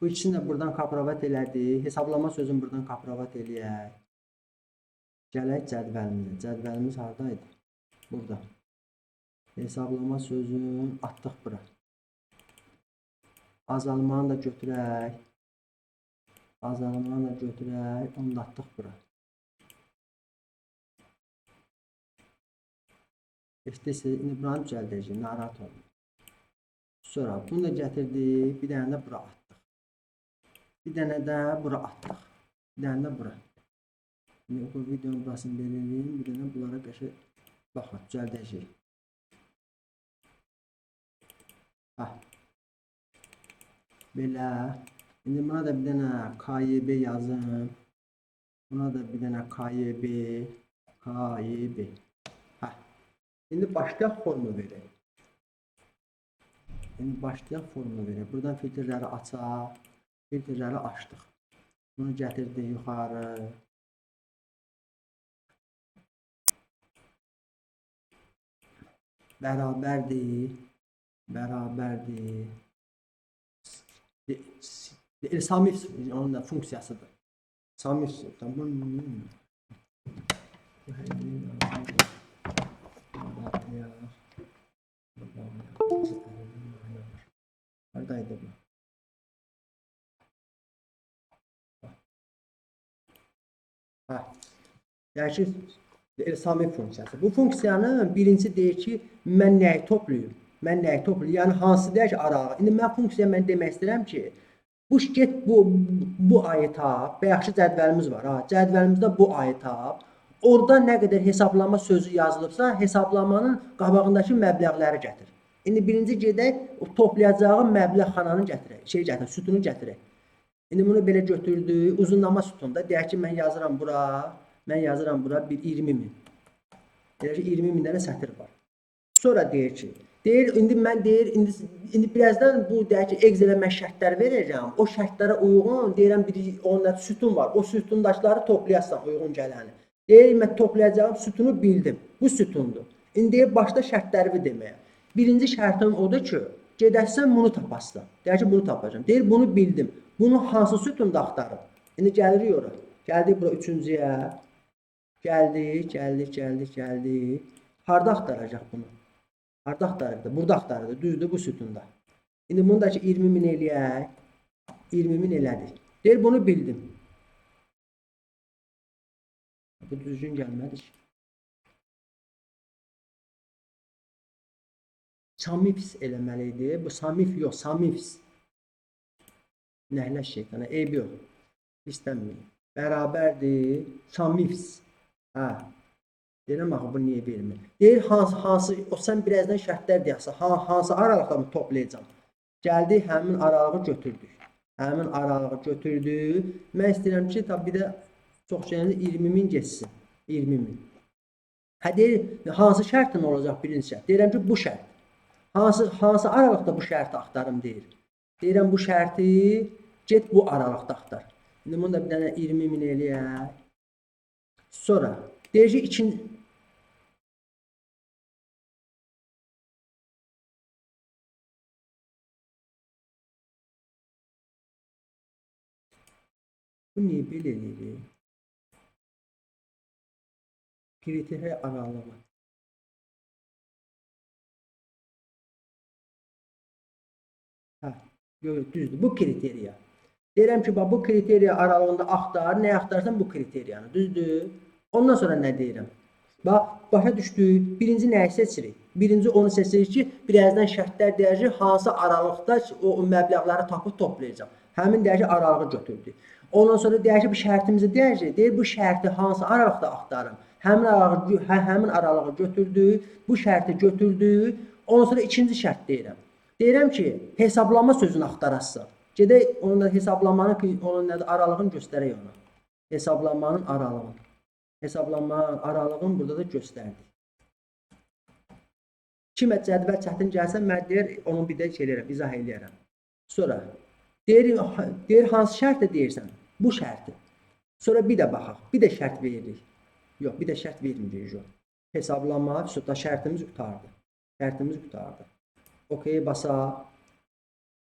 Bu ikisini de buradan kapravat elədi. Hesablama sözünü buradan kapravat eləyək. Gələk cədvəlimizə. Cədvəlimiz haradaydı? Burada. Hesablama sözünü atdıq bura. Azalmanı da götürək. Onu da atdıq bura. İndi buranı düzəldəcəyim, narahat olun. Sonra bunu da gətirdik, bir dənə də bura atdıq. Bir dənə də bura. Şimdi bu videonun burasını belirleyeyim, bir dənə bunlara qəşə baxın, düzəldəcəyik. Belə. İndi buna da bir dənə KYB yazın. Buna da bir dənə KYB. İndi başlayaq formül verək. Buradan filtrləri açaq. Filtrləri açdıq. Bunu gətirdik yuxarı. Bərabərdir. Samif onun da funksiyasıdır. Samif. Neredeydi bu? Yəni Samif funksiyası. Bu funksiyanın birinci deyir ki, mən nəyi toplayım? Yəni hansı deyək ki, arağı. İndi mən funksiya demək istəyirəm ki, bu ayı tap. Yaxşı cədvəlimiz var. Cədvəlimizdə bu ayı tap. Orada nə qədər hesablama sözü yazılıbsa, hesablamanın qabağındakı məbləğləri gətir. İndi birinci gedək, toplayacağım məbləğ xananı gətirək, sütunu gətirək. İndi bunu belə götürdük, uzunlama sütunda. Deyək ki, mən yazıram bura bir 20.000. Deyək ki, 20.000 dənə sətir var. Sonra deyir ki, indi birazdan bu deyək ki, Excel-ə mən şərtlər verəcəm. O şərtlərə uyğun, deyirəm onda sütun var. O sütundakıları toplayarsan uyğun gələni. Deyir, mən toplayacağım sütunu bildim. Bu sütundur. İndi başda şərtlərimi deməyə. Birinci şərtim odur ki, gedəsən bunu tapasın. Deyir ki, bunu tapacağım. Deyir, bunu bildim. Bunu hansı sütunda axtarım? İndi gəlirik ora. Gəldik bura üçüncüyə. Gəldik. Harda axtaracaq bunu? Harda axtarırdı? Burada axtarırdı. Düzdür bu sütunda. İndi bunu da ki 20.000 eləyək. 20.000 elədik. Deyir bunu bildim. Bu düzgün gəlmədi ki. Samifs eləməli idi. Bu samif yox, samifs. Nəhlə şeytana, eybi yox. İstənməyim. Bərabərdir. Samifs. Hə. Deyirəm axı bu niyə vermir? Deyir hansı o sən birazdan şərtlər deyəsən. Hansı aralıqda mı toplayacağam? Gəldik həmin aralığı götürdük. Həmin aralığı götürdük. Mən istəyirəm ki, tabi bir də çox şeyində 20.000 geçsin. 20.000. Hə deyir hansı şərtin olacaq birinci şərt? Deyirəm ki bu şərt. Hansı aralıqda bu şərti axtarım deyir. Deyirəm bu şərti get bu aralıqda axtar. İndi bunu da bir dənə 20.000 eləyək. Sonra deyir ki ikinci bu niyə belə eləyir? Kriter aralığı. Hə, düzdür. Bu kriteriya. Deyirəm ki, bu kriteriya aralığında axtar, nə axtarsan bu kriteriyanı, düzdür? Ondan sonra nə deyirəm? Bax, başa düşdük. Birinci nəyi seçirik? Birinci onu seçirik ki, birazdan şərtlər deyir ki, hansı aralıqda o məbləğləri tapıb toplayacaq. Həmin deyir ki, aralığı götürdük. Ondan sonra deyir ki, bu şərtimizi deyir ki, deyir bu şərti hansı aralıqda axtarım? Həmin aralığı götürdük, bu şərti götürdük. Ondan sonra ikinci şərt deyirəm. Deyirəm ki, hesablama sözünü axtarasın. Gedək onun da hesablamanın aralığını göstərək ona. Hesablamanın aralığını. Hesablamanın aralığını burada da göstərdik. Kimə cədvəl çətin gəlsə, mən deyir, onu bir də izah eləyərəm. Sonra, deyir hansı şərtlə deyirsən? Bu şərti. Sonra bir də baxaq, bir də şərt veririk. Yox, bir də şərt vermirik. Hesablama, sonra şərtimiz qutardı. Şərtimiz qutardı. OK, basaq.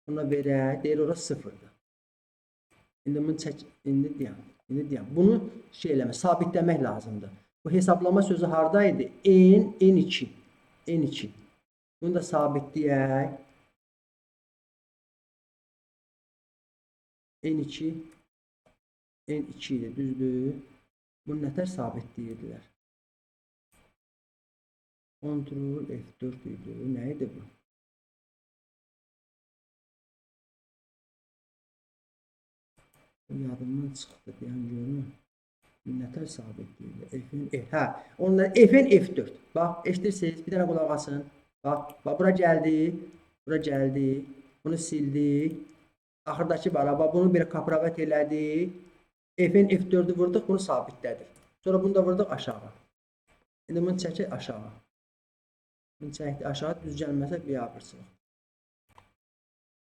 Buna verək, deyir orası sıfırdır. İndi bunu çək, indi deyəm. Bunu sabitləmək lazımdır. Bu hesablama sözü haradaydı? N2. N2. Bunu da sabitləyək. N2 idi, düzdür. Bunu nətər sabitləyirdilər? Ctrl F4 idi. Nə idi bu? Yadımdan çıxdı deyən görün. Nətər sabitləyirlər? Hə, onlar F'n F4. Bax, eşidirsiniz, bir dənə qulaq asın. Bax, bura gəldik. Bura gəldik. Bunu sildik. Axırdakı var, bunu bir kapravat elədik. F'n F4'ü vurduq, bunu sabitlədik. Sonra bunu da vurduq aşağı. İndi bunu çəkək aşağı. Bunu çəkdik aşağı, düz gəlməsə biabırsınız.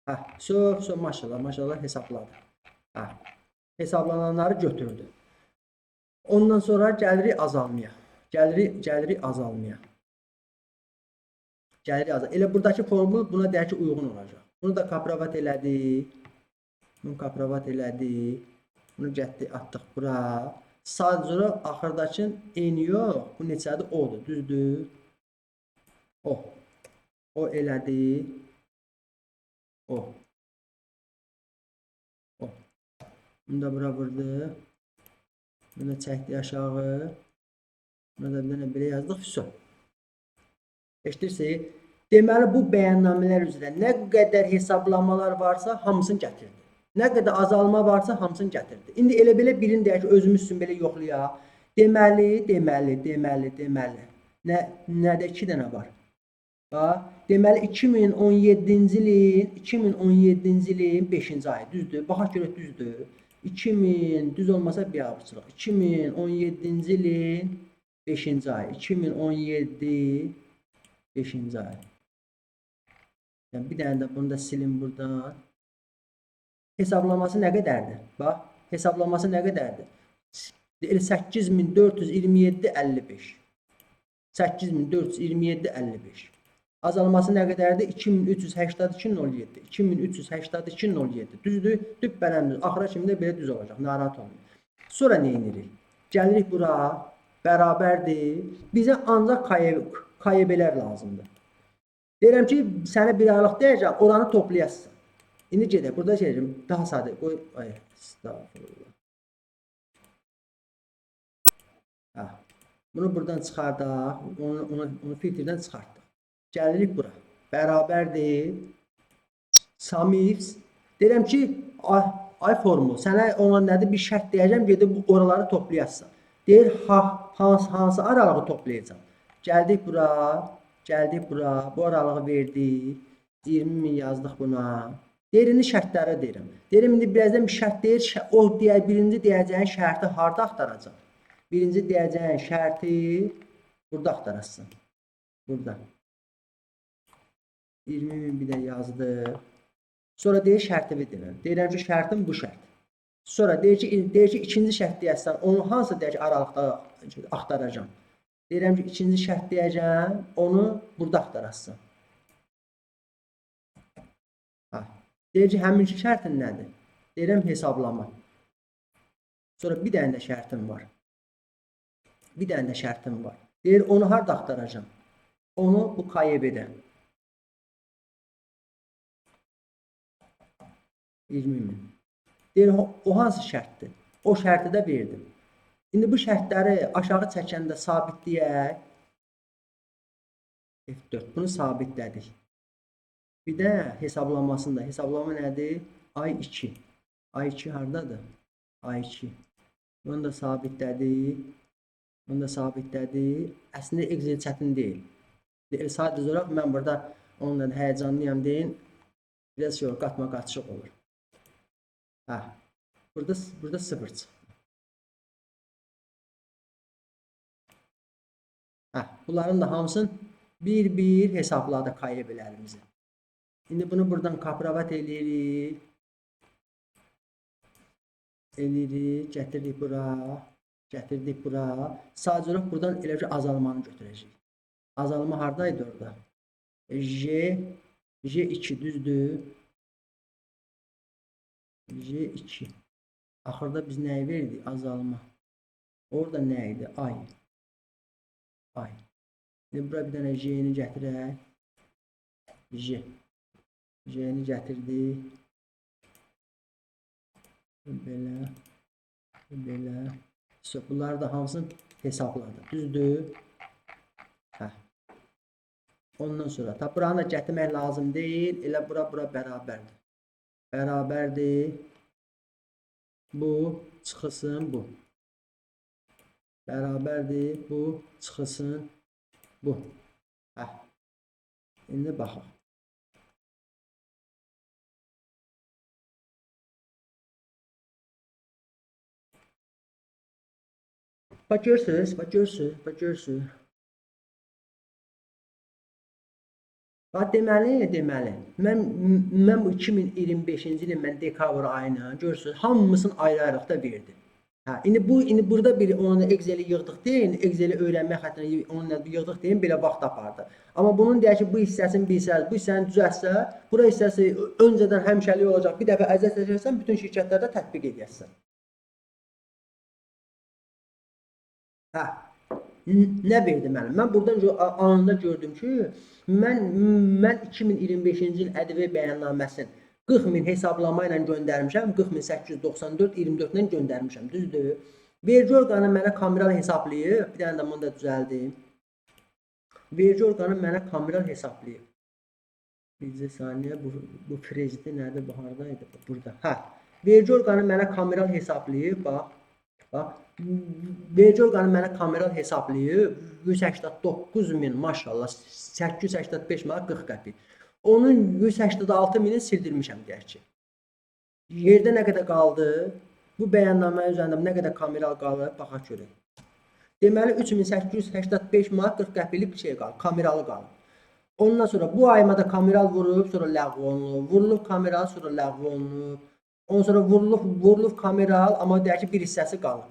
Hə, sonra maşallah hesabladı. Hə, hesablananları götürdü. Ondan sonra gəlirik azalmaya. Gəlirik azalmaya. Elə buradakı formul buna deyək ki, uyğun olacaq. Bunu da kapravat elədik. Bunu getdik, atdıq bura. Sadəcə axırdakı n yox, bu neçədir? O'dur, düzdür? O elədik. O. Bunu da bura vurdu. Bunu da çəkdik aşağı. Bunu da bir dənə belə yazdıq. Füsun. Eşidirsiniz? Deməli, bu bəyannamələr üzrə nə qədər hesablamalar varsa, hamısını gətirdi. Nə qədər azalma varsa, hamısını gətirdi. İndi elə belə birini deyək ki, özümüz üçün belə yoxlayaq. Deməli. Nədə 2 dənə var? Deməli, 2017-ci ilin 5-ci ayı, düzdür? Baxaq görək, düzdür. 2000, düz olmasa bir abıçılıq. 2017-ci ilin 5-ci ayı. 2017 5-ci ayı. Yəni, bir dənə də bunu da silin buradan. Hesablaması nə qədərdir? Bax, hesablaması nə qədərdir? 8427.55. 8427.55. Azalması nə qədərdir? 2382.07. 2382.07. Düzdür? Düz bələndir. Axıra kimi də belə düz olacaq. Narahat olmayın. Sonra nə edirik? Gəlirik bura, bərabərdir. Bizə ancaq KYB-lər lazımdır. Deyirəm ki, sənə bir aylıq deyəcəm, oranı toplayasın. İndi gedək, burada şey deyirəm, daha sadə. Qoy, ay, estağfurullah. Hə. Bunu buradan çıxardaq, onu filtrdən çıxartdıq. Gəlirik bura. Bərabərdir. Samifs. Deyirəm ki, ay formul. Sənə ona nədir bir şərt deyəcəm, gedib oraları toplayasın. Deyir, hansı aralığı toplayacağım? Gəldik bura, gəldik bura. Bu aralığı verdik. 20.000 yazdıq buna. Deyir, indi şərtləri deyirəm. Deyirəm, indi birazdan bir şərt deyir, o birinci deyəcəyin şərti harda axtaracaq? Birinci deyəcəyin şərti burada axtarasın. Burada. 20.000 bir də yazdı. Sonra deyir şərtimi deyirəm. Deyirəm ki, şərtim bu şərt. Sonra deyir ki, ikinci şərt deyəsən, onu hansı deyək ki, aralıqda axtaracağım. Deyirəm ki, ikinci şərt deyəcəm, onu burada axtarasın. Deyir ki, həmin şərtin nədir? Deyirəm, hesablama. Sonra bir dənə də şərtim var. Bir dənə də şərtim var. Deyir, onu harada axtaracağım? Onu bu KYB-də. 20.000. Deyir, o hansı şərtdir? O şərti də verdim. İndi bu şərtləri aşağı çəkəndə sabitləyək. F4. Bunu sabitlədik. Bir də hesablamasında. Hesablama nədir? I2. I2 haradadır? I2. Bunu da sabitlədik. Bunu da sabitlədik. Əslində Excel çətin deyil. Sadəcə olaraq mən burada onunla həyəcanlıyam deyin. Biraz şey olur, qatma qaçışıq olur. Hə. Burada 0 çıxdı. Hə. Bunların da hamısını bir-bir hesabladıq KYB-lərimizi. İndi bunu buradan kapravat eləyirik. Gətirdik bura. Gətirdik bura. Sadəcə olaraq buradan elə ki azalmanı götürəcəyik. Azalma hardaydı orada? J2 düzdür. J2. Axırda biz nəyi verdik? Azalma. Orada nə idi? Ay. Ay. İndi bura bir dənə J-ni gətirək. J. J-ni gətirdik. Belə. Belə. Bunları da hamısını hesabladı. Düzdür. Hə. Ondan sonra buranı da gətirmək lazım deyil. Elə bura bərabərdir. Bərabərdir. Bu çıxılsın bu. Bərabərdir. Bu çıxılsın bu. Hə. İndi baxaq. Bax görürsünüz. Bax deməli. Mən bu 2025-ci ilin mən dekabr ayına görürsünüz, hamımızın ayrı-ayrılıqda verdim. Hə, indi burada bir onu Excel-i yığdıq deyin, Excel-i öyrənmə xətrinə onunla yığdıq deyin, belə vaxt apardı. Amma bunun deyək ki, bu hissəsini bilsəz, bu hissəni düzəltsə, bura hissəsi öncədən həmişəlik olacaq. Bir dəfə əzəl seçərsən, bütün şirkətlərdə tətbiq edəsən. Hə. Nə verdi mənim? Mən buradan anında gördüm ki, mən 2025-ci il ƏDV bəyannaməsini 40.000 hesablama ilə göndərmişəm, 40.894 24 ilə göndərmişəm, düzdür? Vergi orqanı mənə kameral hesablayıb, bir dənə də bunu da düzəldim. Vergi orqanı mənə kameral hesablayıb. Bir saniyə, bu krediti nədir, bu haradaydı? Burada. Hə. Vergi orqanı mənə kameral hesablayıb, bax. Vergi orqanı mənə kameral hesablayıb 189.000 maşallah 885 manat 40 qəpik. Onun 186.000-i sildirmişəm deyək ki. Yerdə nə qədər qaldı? Bu bəyannamə üzərində nə qədər kameral qalıb? Baxaq görək. Deməli 3885 manat 40 qəpiklik bir şey qalıb, kameralı qalıb. Ondan sonra bu ayıma da kameral vurub, sonra ləğv olunub. Vurulub kameral, sonra ləğv olunub. Ondan sonra vurulub kameral, amma deyək ki, bir hissəsi qalıb.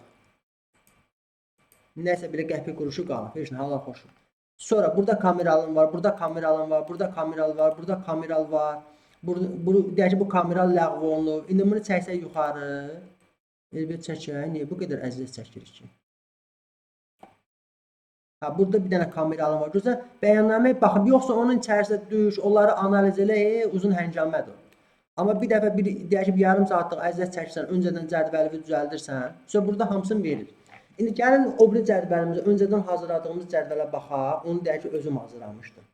Nəsə belə qəpik quruşu qalıb. Heç nə, halal xoşum. Sonra burada kameralım var, burada kameralım var, burada kameral var, burada kameral var. Deyək ki, bu kameral ləğv olunub. İndi bunu çəksək yuxarı. Elbət çəkək, niyə bu qədər əziyyət çəkirik ki? Ha, burada bir dənə kamera alım var. Görürsən, bəyannaməyə baxıb, yoxsa onun içərisində düş, onları analiz elə, uzun həngamədir. Amma bir dəfə deyək ki, yarım saatlıq əziyyət çəkirsən, öncədən cədvəli düzəldirsən, sonra burada hamısını verir. İndi gəlin o biri cədvəlimizə, öncədən hazırladığımız cədvələ baxaq, onu deyək ki, özüm hazırlamışdım.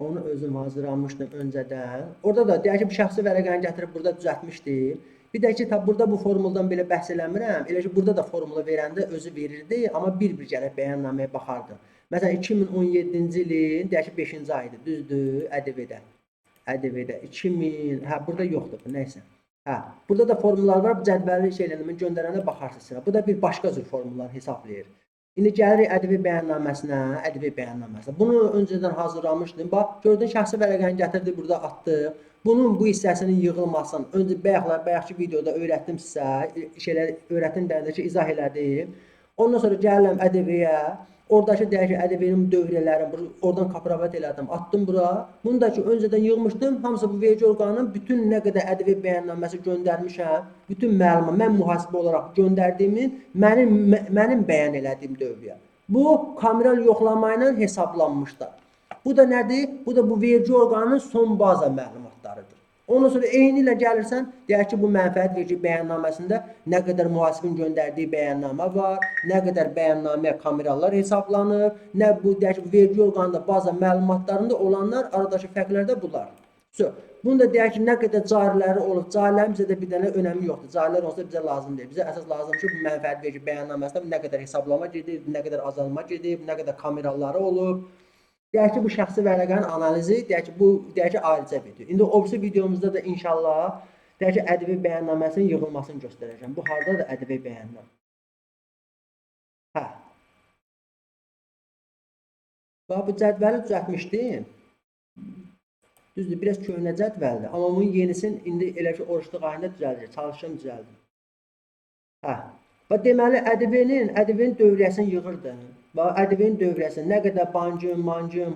Onu özüm hazırlamışdım öncədən. Orada da deyək ki, bir şəxsi vərəqəni gətirib burada düzəltmişdim. Bir də ki, burada bu formuldan belə bəhs eləmirəm. Elə ki, burada da formulu verəndə özü verirdi, amma bir-bir gəlib bəyannaməyə baxardı. Məsələn, 2017-ci ilin, deyək ki, 5-ci aydır, düzdür, ƏDV-də. ƏDV-də 2000, hə, burada yoxdur, nəysə. Hə, burada da formullar var, bu cədvəli şeylərini göndərəndə baxarsınız. Bu da bir başqa cür formullar hesablayır. İndi gəlirik ƏDV bəyannaməsinə. Bunu öncədən hazırlamışdım. Bax, gördün, şəxsi vərəqəni gətirdi, burada atdı. Bunun bu hissəsinin yığılmasını, öncə bayaqki videoda öyrətdim sizə, öyrətdim dərəcə ki, izah elədim. Ondan sonra gəlirəm ƏDV-yə, oradakı deyək ki, ƏDV-nin dövrələrini, oradan kopyalat elədim, attım bura. Bunu da ki, öncədən yığmışdım, hamısı bu verici orqanın bütün nə qədər ƏDV bəyannaməsi göndərmişəm, bütün məlumat, mən mühasibə olaraq göndərdiyimin, mənim bəyan elədiyim dövrəyə. Bu, kameral yoxlama ilə hesablanmışdır. Bu da nədir? Bu da bu verici orqanın son baza məlumatlarıdır. Ondan sonra eyni ilə gəlirsən, deyək ki, bu mənfəət verici bəyannaməsində nə qədər mühasibin göndərdiyi bəyannamə var, nə qədər bəyannaməyə kamerallar hesablanır, nə bu deyək ki, bu verici orqanda baza məlumatlarında olanlar, aradakı fərqlər də bunlar. Bunu da deyək ki, nə qədər cariləri olub, carilərin bizə də bir dənə önəmi yoxdur. Carilər olsa bizə lazım deyil. Bizə əsas lazım ki, bu mənfəət verici bəyannaməsində nə qədər hesablama gedib, nə qədər azalma gedib, nə qədər kameralları olub. Deyək ki, bu şəxsi vərəqənin analizi, deyək ki, ayrıca video. İndi o birisi videomuzda da inşallah, deyək ki, ƏDV bəyannaməsinin yığılmasını göstərəcəm. Bu hardadır ƏDV bəyannamə? Hə. Bax, bu cədvəli düzəltmişdim. Düzdür, biraz köhnə cədvəldir. Amma bunun yenisini indi elə ki, oruçluq ayında düzəldir, çalışım düzəldir. Hə. Bax, deməli, ƏDV-nin dövriyəsini yığırdım. Bax, ƏDV-nin dövriyəsi, nə qədər bancım,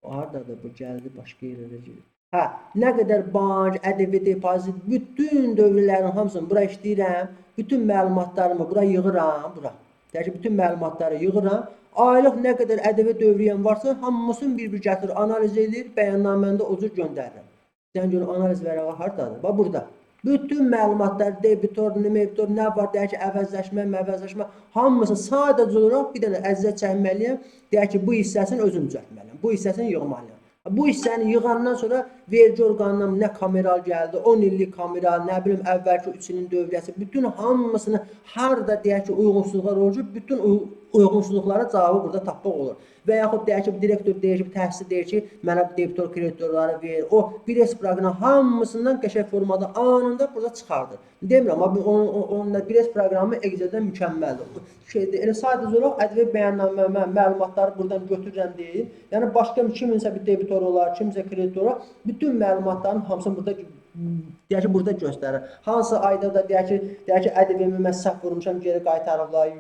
haradadır bu, gəldi, başqa yerlərə gedir. Hə, nə qədər banc, ƏDV depozit, bütün dövrələrin hamısını bura işləyirəm, bütün məlumatlarımı bura yığıram, bura. Deyək ki, bütün məlumatları yığıram, aylıq nə qədər ƏDV dövriyyəm varsa, hamısını bir-bir gətirir, analiz edir, bəyannaməndə o cür göndərirəm. Sən görün, analiz vərəqə haradadır? Bax, burada. Bütün məlumatlar, debitor, numerator, nə var, deyək ki, əvəzləşmə, hamısını sadəcə olaraq bir dənə əziyyət çəkməliyəm, deyək ki, bu hissəsini özüm düzəltməliyəm, bu hissəsini yığmalıyam. Bu hissəni yığandan sonra verici orqandan nə kameral gəldi, 10 illik kameral, nə bilim, əvvəlki 3 ilin dövrəsi, bütün hamısını harada deyək ki, uyğunsuzluqlar olur, bütün uyğunsuzluqlara cavabı burada tapmaq olur. Və yaxud deyək ki, direktor deyir ki, təhsil deyir ki, mənə debitor kreditorları verir. O, bir proqramı hamısından qəşəng formada anında burada çıxardır. Demirəm, amma onun bir proqramı egzədən mükəmməldir. Elə sadəcə olaraq ƏDV bəyannamə məlumatları buradan götürürəm deyil. Yəni, başqa kiminsə bir debitor olar, kiminsə kreditor olar, bütün məlumatların hamısını burada deyək ki, burada göstərir. Hansı ayda da deyək ki, ƏDV-mi mən səhv vurmuşam, geri qaytarıblar,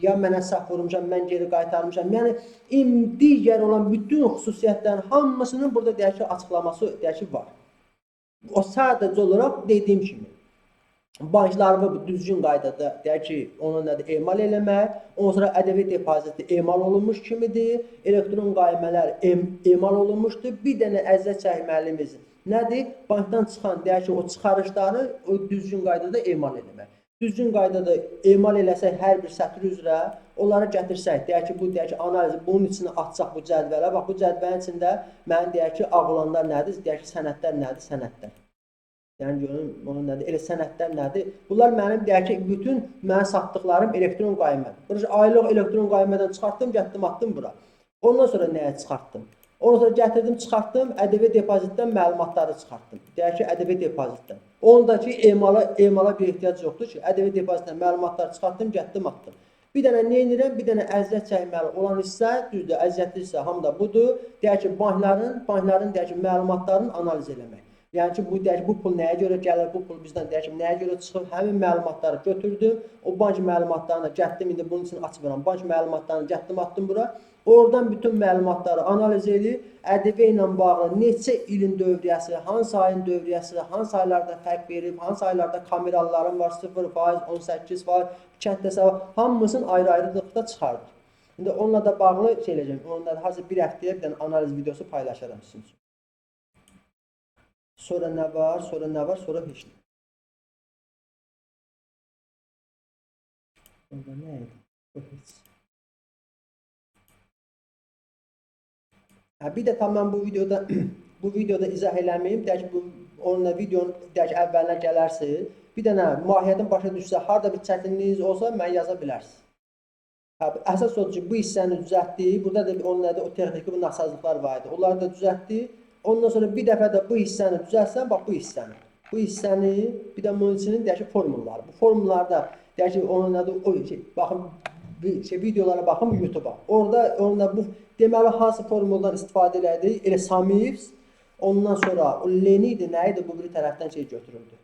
ya mənə səhv vurmuşam, mən geri qaytarmışam. Yəni, digər olan bütün xüsusiyyətlərin hamısının burada deyək ki, açıqlaması deyək ki, var. O sadəcə olaraq dediyim kimi, banklarımı düzgün qaydada deyək ki, onu nədir, emal eləmək, ondan sonra ƏDV depoziti emal olunmuş kimidir, elektron qaymələr emal olunmuşdur, bir dənə əziyyət çəkməliyimiz nədir? Bankdan çıxan, deyək ki, o çıxarışları o düzgün qaydada emal eləmək. Düzgün qaydada emal eləsək hər bir sətr üzrə, onları gətirsək, deyək ki, bu deyək ki, analizi bunun içində açsaq bu cədvələ, bax bu cədvəlin içində mənim deyək ki, ağ olanlar nədir? Deyək ki, sənədlər nədir? Sənədlər. Yəni görün, onun nədir? Elə sənədlər nədir? Bunlar mənim deyək ki, bütün mənim satdıqlarım elektron qaymədir. Burada aylıq elektron qaymədən çıxartdım, getdim, atdım bura. Ondan sonra nəyə çıxartdım? Ondan sonra gətirdim, çıxartdım, ƏDV depozitdən məlumatları çıxartdım. Deyək ki, ƏDV depozitdən. Ondakı emala bir ehtiyac yoxdur ki, ƏDV depozitdən məlumatları çıxartdım, getdim, atdım. Bir dənə nə edirəm? Bir dənə əziyyət çəkməli olan hissə, düzdür, əziyyətli hissə hamıda budur. Deyək ki, bankların deyək ki, məlumatlarını analiz eləmək. Yəni ki, deyək ki, bu pul nəyə görə gəlir, bu pul bizdən deyək ki, nəyə görə çıxır, həmin məlumatları götürdüm, o bank məlumatlarını getdim, indi bunun üçün açmıram, bank məlumatlarını getdim, atdım bura. Oradan bütün məlumatları analiz edib, ƏDV ilə bağlı neçə ilin dövriyyəsi, hansı ayın dövriyyəsi, hansı aylarda fərq verib, hansı aylarda kameraların var, 0%, 18%, kənd təsərrüfatı, hamısını ayrı-ayrılıqda çıxardır. İndi onunla da bağlı şey eləyəcəm, onunla da hazır bir həftəyə bir dənə analiz videosu paylaşaram sizin üçün. Sonra nə var, sonra heç nə. Orada nə idi? Bu heç. Bir də tam mən bu videoda izah eləməyim. Deyək ki, onunla videonun deyək əvvəlinə gələrsiniz. Bir dənə mahiyyətini başa düşsə, harda bir çətinliyiniz olsa mən yaza bilərsiniz. Əsas odur ki, bu hissəni düzəltdik. Burada da onunla da o texniki bu nasazlıqlar var idi. Onları da düzəltdik. Ondan sonra bir dəfə də bu hissəni düzəltsən, bax bu hissəni. Bu hissəni bir də bunun içinin deyək ki, formulları. Bu formullarda deyək ki, onunla da o şey, baxın videolara baxın YouTube-a. Orada onunla bu deməli hansı formuldan istifadə elədik? Elə Samivs, ondan sonra o Leni idi, nə idi? Bu biri tərəfdən şey götürüldü.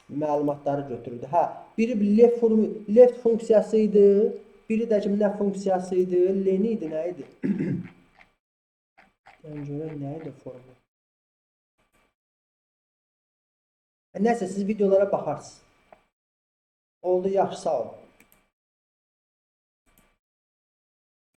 Məlumatları götürüldü. Biri left funksiyası idi, biri də ki, nə funksiyası idi? Leni idi, nə idi? Mən görək, nə idi formul? Nəsə, siz videolara baxarsınız. Oldu, yaxşı, sağ olun.